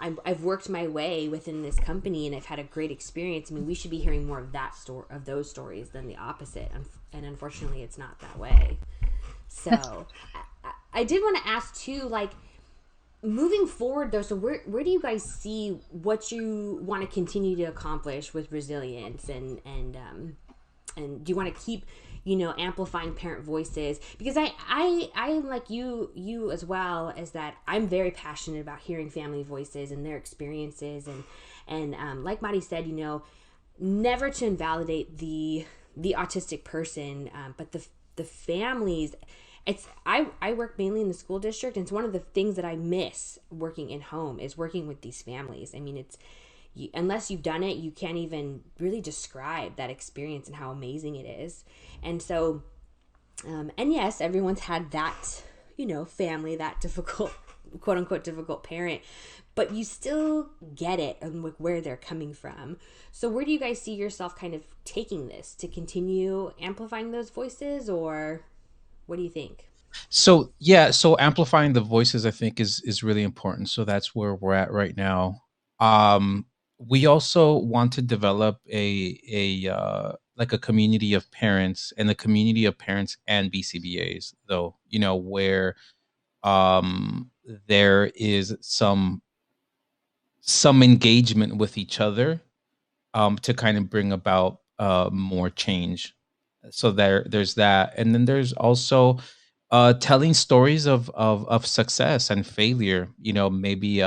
I've worked my way within this company and I've had a great experience. I mean, we should be hearing more of that story, of those stories, than the opposite. And unfortunately, it's not that way. So I did want to ask too, like, moving forward though, so where do you guys see what you want to continue to accomplish with resilience, and do you want to keep, amplifying parent voices? Because I am like you as well, as that I'm very passionate about hearing family voices and their experiences, and like Madi said, never to invalidate the autistic person, but the families. I work mainly in the school district, and it's one of the things that I miss working in home is working with these families. I mean, unless you've done it, you can't even really describe that experience and how amazing it is. And so, and yes, everyone's had that, family, that difficult, quote unquote, difficult parent, but you still get it and where they're coming from. So where do you guys see yourself kind of taking this to continue amplifying those voices, or what do you think? So yeah, so amplifying the voices I think is really important. So that's where we're at right now. Um, we also want to develop a like a community of parents, and the community of parents and BCBAs, though, where um there is some engagement with each other, to kind of bring about more change. So there's that, and then there's also telling stories of success and failure. Maybe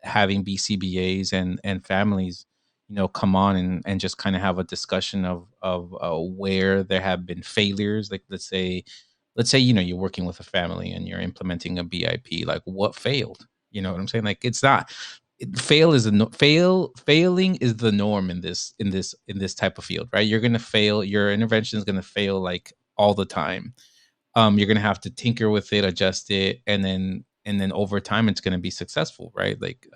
having BCBAs and families, come on and just kind of have a discussion of where there have been failures. Like let's say you're working with a family and you're implementing a BIP. Like what failed? You know what I'm saying? Like it's not failing is the norm in this type of field, right? You're gonna fail. Your intervention is gonna fail like all the time. You're gonna have to tinker with it, adjust it, and then over time it's gonna be successful, right? Like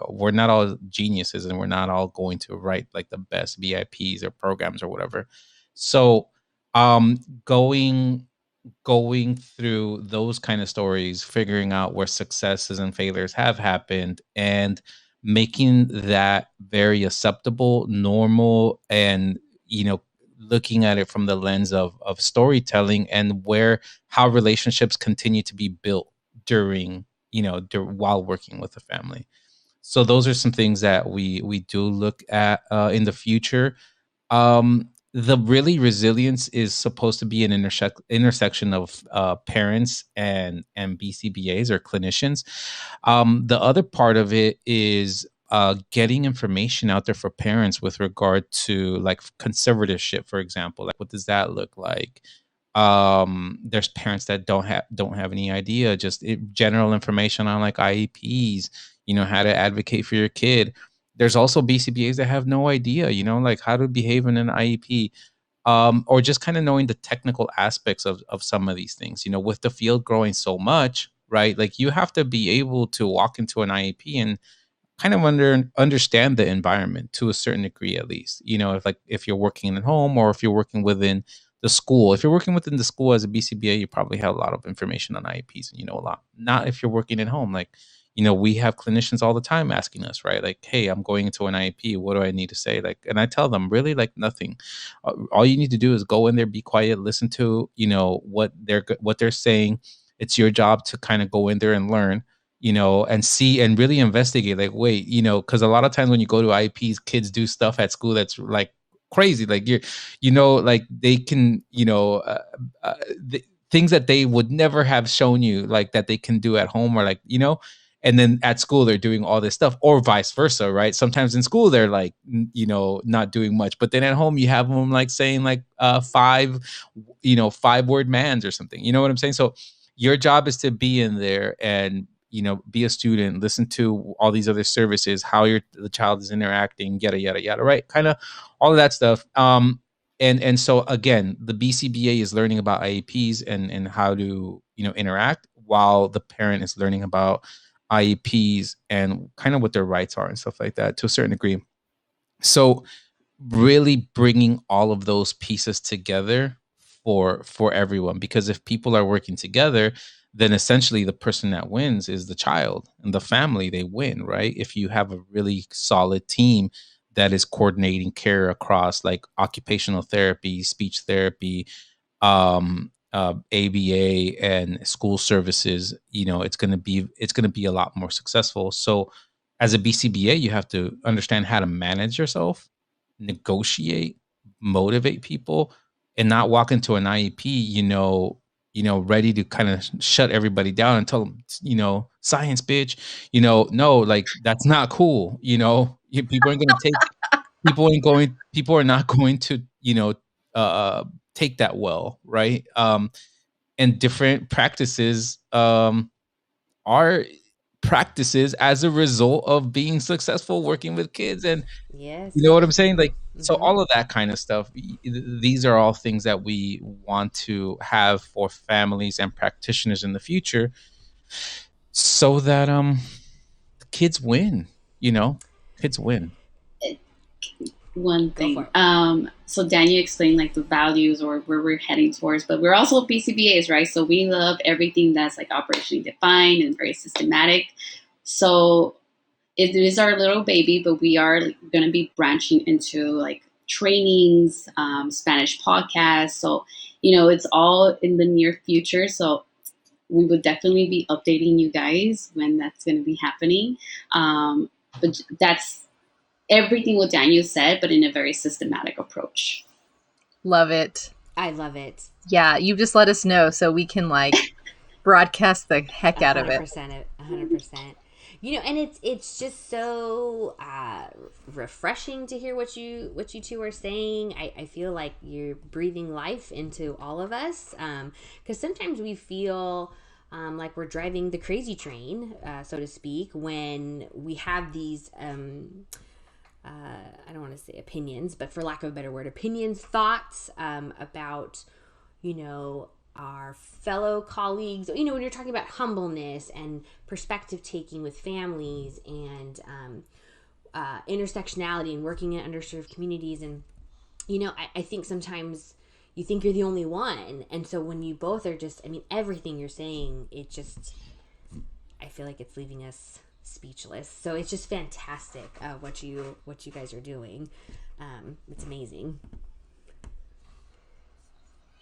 we're not all geniuses, and we're not all going to write like the best VIPs or programs or whatever. So um going going through those kind of stories, figuring out where successes and failures have happened, and making that very acceptable, normal, and looking at it from the lens of storytelling, and where how relationships continue to be built during while working with the family. So those are some things that we do look at in the future. The really resilience is supposed to be an intersection of parents and BCBAs or clinicians. The other part of it is getting information out there for parents with regard to like conservatorship, for example. Like, what does that look like? There's parents that don't have any idea. Just general information on like IEPs. How to advocate for your kid. There's also BCBAs that have no idea, like how to behave in an IEP, or just kind of knowing the technical aspects of some of these things. With the field growing so much, right? Like you have to be able to walk into an IEP and kind of understand the environment to a certain degree, at least. If you're working at home, or if you're working within the school. If you're working within the school as a BCBA, you probably have a lot of information on IEPs and you know a lot. Not if you're working at home. Like, we have clinicians all the time asking us, right? Like, hey, I'm going into an IEP. What do I need to say? Like, and I tell them, really, like nothing. All you need to do is go in there, be quiet, listen to, what they're saying. It's your job to kind of go in there and learn, and see and really investigate. Like, wait, because a lot of times when you go to IEPs, kids do stuff at school that's like crazy. Like like they can, things that they would never have shown you, like that they can do at home, or like, and then at school they're doing all this stuff, or vice versa, right? Sometimes in school they're like, not doing much, but then at home you have them like saying like five word mans or something. You know what I'm saying? So your job is to be in there and be a student, listen to all these other services, how the child is interacting, yada yada yada, right? Kind of all of that stuff. And so again, the BCBA is learning about IEPs and how to interact, while the parent is learning about IEPs and kind of what their rights are and stuff like that to a certain degree. So really bringing all of those pieces together for everyone, because if people are working together, then essentially the person that wins is the child and the family. They win, right? If you have a really solid team that is coordinating care across like occupational therapy, speech therapy, ABA, and school services, it's going to be a lot more successful. So, as a BCBA, you have to understand how to manage yourself, negotiate, motivate people, and not walk into an IEP, ready to kind of shut everybody down and tell them, science, bitch. No, like that's not cool. People aren't going to take. People are not going to, take that well, right? And different practices are practices as a result of being successful working with kids, and Yes. you know what I'm saying? Like, so Mm-hmm. all of that kind of stuff. These are all things that we want to have for families and practitioners in the future, so that kids win. Kids win. One Go for thing. it. So Daniel explained like the values or where we're heading towards, but we're also PCBAs, right? So we love everything that's like operationally defined and very systematic. So it is our little baby, but we are going to be branching into like trainings, Spanish podcasts. So, it's all in the near future. So we would definitely be updating you guys when that's going to be happening. But that's everything what Daniel said, but in a very systematic approach. Love it. I love it. Yeah, you just let us know so we can like broadcast the heck out of it. 100%. And it's just so refreshing to hear what you two are saying. I feel like you're breathing life into all of us, because sometimes we feel like we're driving the crazy train, so to speak, when we have these I don't want to say opinions, but for lack of a better word, thoughts about, our fellow colleagues. When you're talking about humbleness and perspective taking with families and intersectionality and working in underserved communities. And, I think sometimes you think you're the only one. And so when you both are everything you're saying, I feel like it's leaving us speechless. So it's just fantastic what you guys are doing. It's amazing.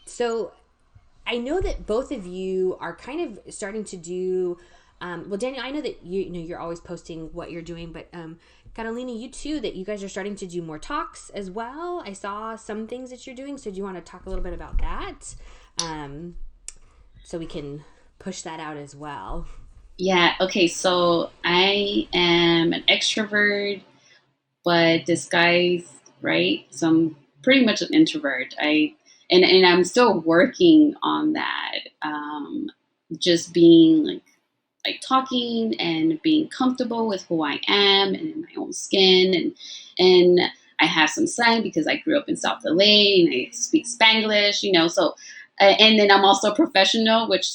So I know that both of you are kind of starting to do well, Daniel, I know that you're always posting what you're doing, but Carolina, you too, that you guys are starting to do more talks as well. I saw some things that you're doing, so do you want to talk a little bit about that, so we can push that out as well? Yeah. Okay. So I am an extrovert, but disguised, right? So I'm pretty much an introvert. And I'm still working on that. Just being like talking and being comfortable with who I am and in my own skin, and I have some slang because I grew up in South LA and I speak Spanglish, so and then I'm also a professional, which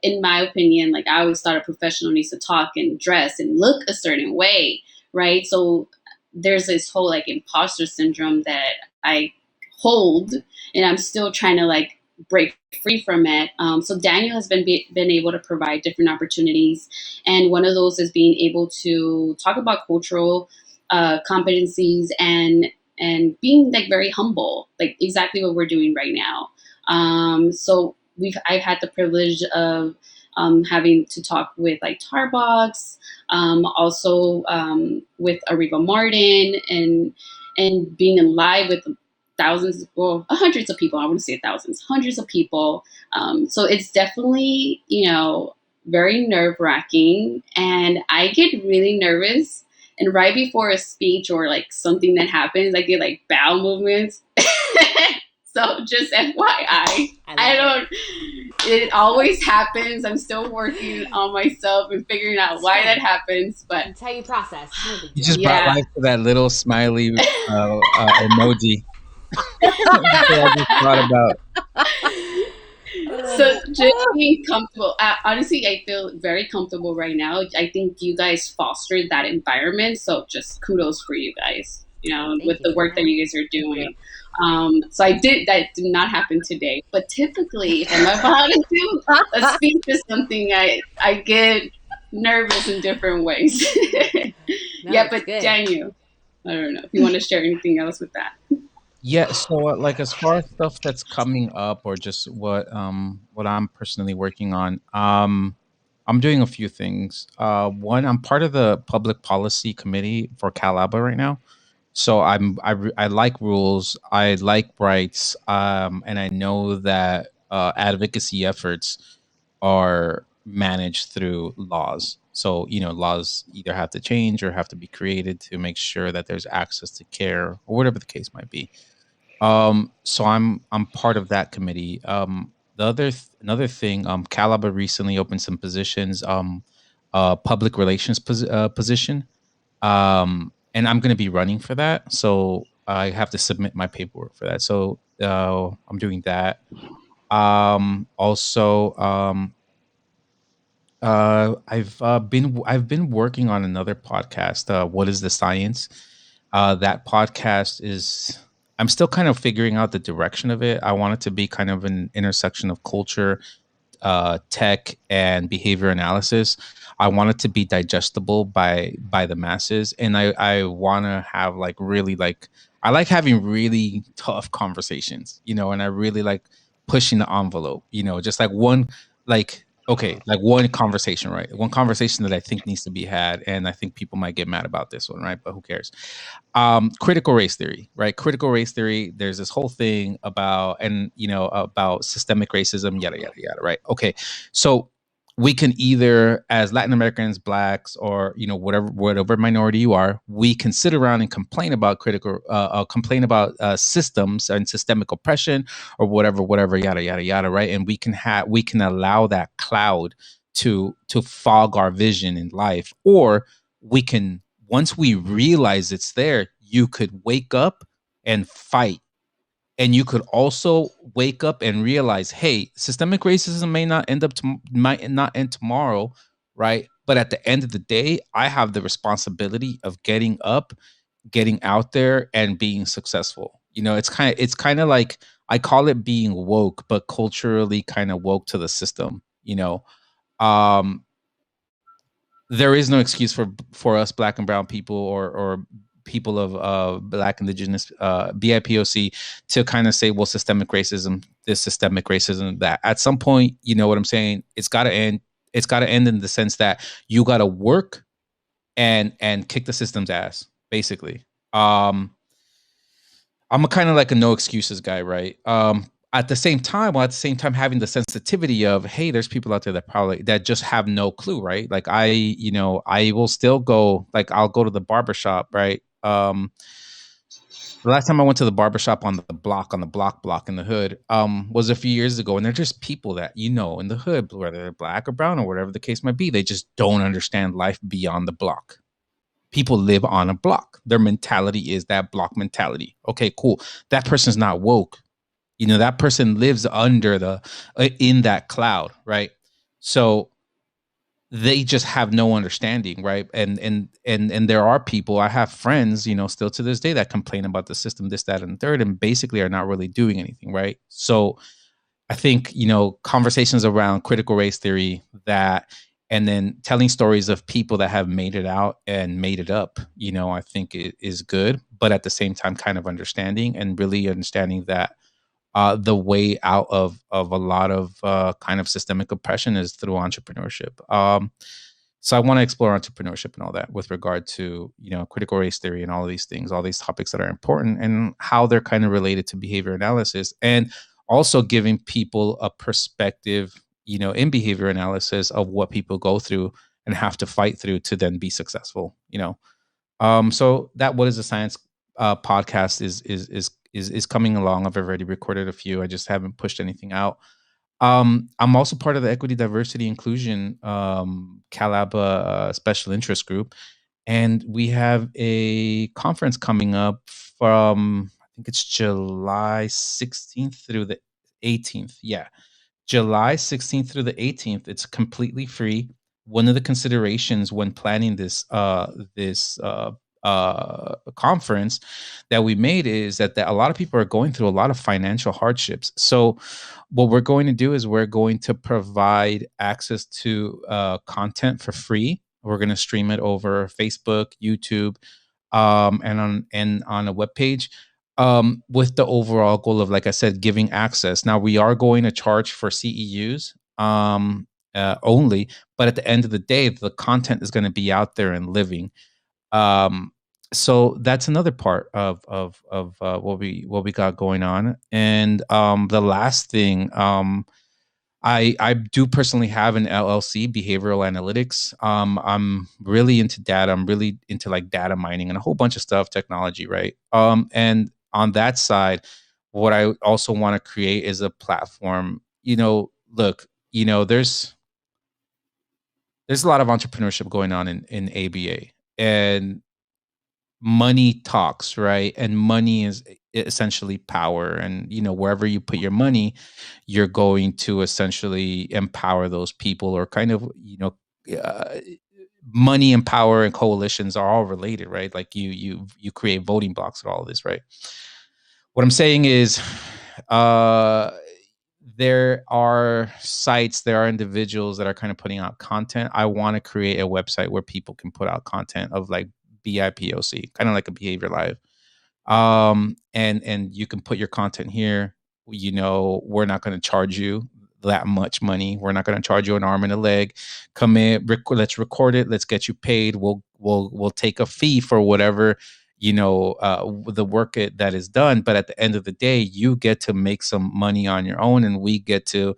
in my opinion, like I always thought a professional needs to talk and dress and look a certain way, right? So there's this whole like imposter syndrome that I hold, and I'm still trying to like break free from it. So Daniel has been able to provide different opportunities, and one of those is being able to talk about cultural competencies and being like very humble, like exactly what we're doing right now. So I've had the privilege of having to talk with like Tarbox, also with Ariba Martin, and being in live with thousands, well, hundreds of people. I wouldn't say thousands, hundreds of people. So it's definitely, very nerve wracking, and I get really nervous. And right before a speech or like something that happens, I get like bowel movements. So just FYI, I don't. It always happens. I'm still working on myself and figuring out why that happens. But it's how you process. You just brought life to that little smiley emoji. I just thought about. So just being comfortable. Honestly, I feel very comfortable right now. I think you guys fostered that environment. So just kudos for you guys. With the work that you guys are doing. So that did not happen today. But typically, if I'm about to do a speech or something, I get nervous in different ways. No, Yeah, it's but good. Daniel, I don't know if you want to share anything else with that. Yeah, so like as far as stuff that's coming up or just what I'm personally working on, I'm doing a few things. One, I'm part of the public policy committee for Calaba right now. So I like rules, I like rights, and I know that advocacy efforts are managed through laws. So laws either have to change or have to be created to make sure that there's access to care or whatever the case might be. So I'm part of that committee. Another thing, Calaba recently opened some positions, public relations position, and I'm going to be running for that. So I have to submit my paperwork for that. So I'm doing that. Also, I've been working on another podcast. What is the science? That podcast is. I'm still kind of figuring out the direction of it. I want it to be kind of an intersection of culture, tech, and behavior analysis. I want it to be digestible by the masses, and I want to have like really like I like having really tough conversations, and I really like pushing the envelope, just like one like okay, like one conversation, right? One conversation that I think needs to be had, and I think people might get mad about this one, right? But who cares? Critical race theory, right? Critical race theory, there's this whole thing about and about systemic racism, yada yada yada, right? Okay, so we can either, as Latin Americans, blacks, or whatever minority you are, we can sit around and complain about systems and systemic oppression or whatever, yada yada yada, right? And we can allow that cloud to fog our vision in life, or we can, once we realize it's there, you could wake up and fight. And you could also wake up and realize, hey, systemic racism might not end tomorrow, right? But at the end of the day, I have the responsibility of getting up, getting out there, and being successful. It's kind of like, I call it being woke, but culturally kind of woke to the system. Um, there is no excuse for us black and brown people, or people of black, indigenous, BIPOC, to kind of say, well, systemic racism, this systemic racism, that. At some point, you know what I'm saying, it's got to end. It's got to end in the sense that you got to work and kick the system's ass, basically. I'm a kind of like a no excuses guy, right? At the same time, having the sensitivity of, hey, there's people out there that just have no clue, right? Like I will still go, like I'll go to the barbershop, right? The last time I went to the barbershop on the block in the hood, was a few years ago, and they're just people that in the hood, whether they're black or brown or whatever the case might be, they just don't understand life beyond the block. People live on a block. Their mentality is that block mentality. Okay, cool. That person's not woke. That person lives under in that cloud, right? So they just have no understanding, right? And there are people, I have friends, still to this day, that complain about the system, this, that, and the third, and basically are not really doing anything, right? So I think, conversations around critical race theory, that, and then telling stories of people that have made it out and made it up, I think it is good. But at the same time, kind of understanding that the way out of a lot of kind of systemic oppression is through entrepreneurship. So I want to explore entrepreneurship and all that with regard to, critical race theory and all of these things, all these topics that are important, and how they're kind of related to behavior analysis, and also giving people a perspective, in behavior analysis, of what people go through and have to fight through to then be successful. So that What is the Science podcast is coming along. I've already recorded a few. I just haven't pushed anything out. I'm also part of the Equity, Diversity, Inclusion Calaba Special Interest Group, and we have a conference coming up from, I think it's July 16th through the 18th. Yeah, July 16th through the 18th. It's completely free. One of the considerations when planning this conference that we made is that a lot of people are going through a lot of financial hardships. So what we're going to do is we're going to provide access to content for free. We're going to stream it over Facebook, YouTube, and on a web page, with the overall goal of, like I said, giving access. Now we are going to charge for CEUs only, but at the end of the day, the content is going to be out there and living. Um, so that's another part of what we got going on. And the last thing, I do personally have an LLC, behavioral analytics. I'm really into data. I'm really into like data mining and a whole bunch of stuff, technology, right? And on that side, what I also want to create is a platform. Look, there's a lot of entrepreneurship going on in ABA, and money talks, right? And money is essentially power. And wherever you put your money, you're going to essentially empower those people, or kind of, uh, money and power and coalitions are all related, right? Like you create voting blocks with all of this, right? What I'm saying is, uh there are sites, there are individuals that are kind of putting out content. I want to create a website where people can put out content of like BIPOC, kind of like a Behavior Live. And you can put your content here. We're not going to charge you that much money. We're not going to charge you an arm and a leg. Come in, let's record it. Let's get you paid. We'll take a fee for whatever, the work that is done. But at the end of the day, you get to make some money on your own, and we get to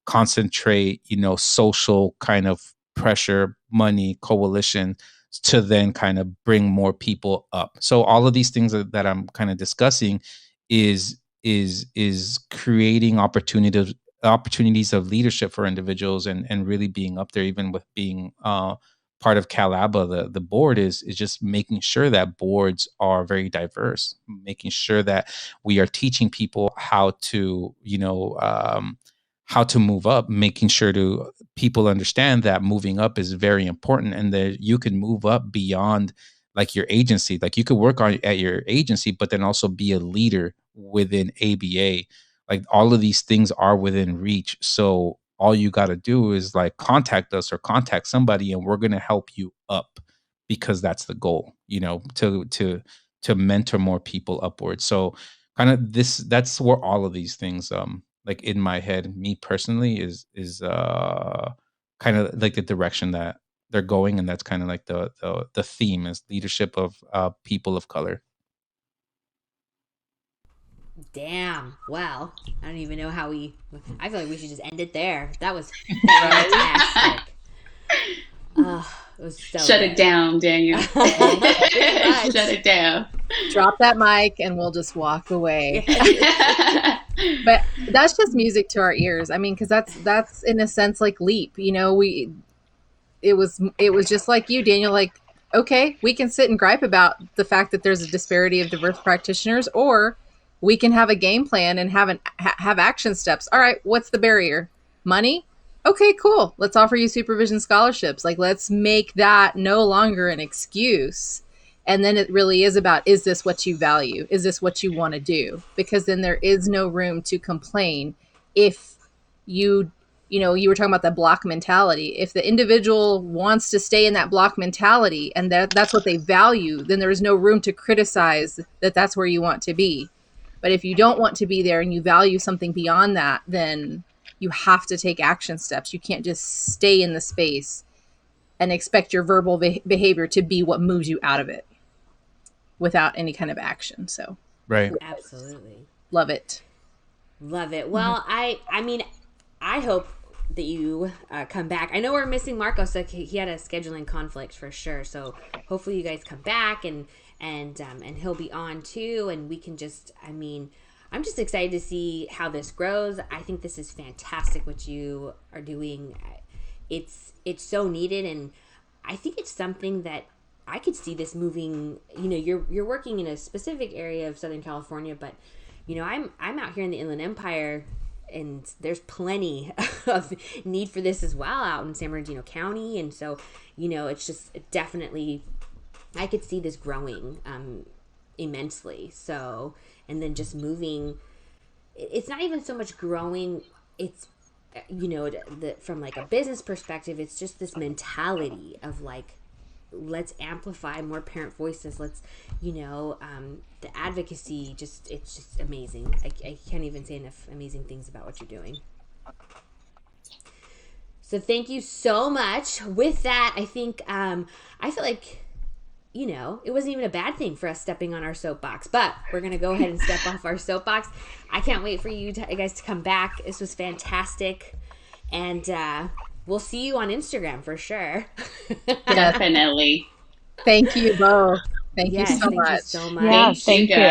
concentrate, social kind of pressure, money, coalition, to then kind of bring more people up. So all of these things that I'm kind of discussing is creating opportunities of leadership for individuals, and really being up there, even with being part of CalABA. The board is just making sure that boards are very diverse, making sure that we are teaching people how to move up, making sure to people understand that moving up is very important, and that you can move up beyond like your agency. Like you could work at your agency, but then also be a leader within ABA. Like all of these things are within reach. So all you got to do is like contact us or contact somebody, and we're going to help you up, because that's the goal, to mentor more people upwards. So kind of that's where all of these things, like in my head, me personally, is kind of like the direction that they're going. And that's kind of like the theme is leadership of people of color. Damn. Well, I don't even know how I feel like we should just end it there. That was fantastic. It was so Shut good. it down, Daniel. Shut it down. Drop that mic and we'll just walk away. But that's just music to our ears. I mean, because that's in a sense like LEAP. It was just like you, Daniel. Like, okay, we can sit and gripe about the fact that there's a disparity of diverse practitioners, or we can have a game plan and have action steps. All right, what's the barrier? Money? Okay, cool. Let's offer you supervision scholarships. Like, let's make that no longer an excuse. And then it really is about, is this what you value? Is this what you want to do? Because then there is no room to complain if you were talking about that block mentality. If the individual wants to stay in that block mentality and that's what they value, then there is no room to criticize that that's where you want to be. But if you don't want to be there and you value something beyond that, then you have to take action steps. You can't just stay in the space and expect your verbal behavior to be what moves you out of it without any kind of action. So, right. Absolutely. Love it. Love it. Well, I mean, I hope that you come back. I know we're missing Marco, so he had a scheduling conflict for sure. So hopefully you guys come back and he'll be on too, and we can just, I'm just excited to see how this grows. I think this is fantastic what you are doing. It's so needed, and I think it's something that I could see this moving. You're working in a specific area of Southern California, but I'm out here in the Inland Empire, and there's plenty of need for this as well out in San Bernardino County, and so it's just definitely I could see this growing immensely. So, and then just moving, it's not even so much growing, it's, from like a business perspective, it's just this mentality of like, let's amplify more parent voices. Let's, the advocacy, it's just amazing. I can't even say enough amazing things about what you're doing. So thank you so much. With that, I think, I feel like, it wasn't even a bad thing for us stepping on our soapbox, but we're going to go ahead and step off our soapbox. I can't wait for you guys to come back. This was fantastic. And we'll see you on Instagram for sure. Definitely. Thank you both. Thank you Yes, so thank much. you so much. Yeah, Thank you, thank you. guys.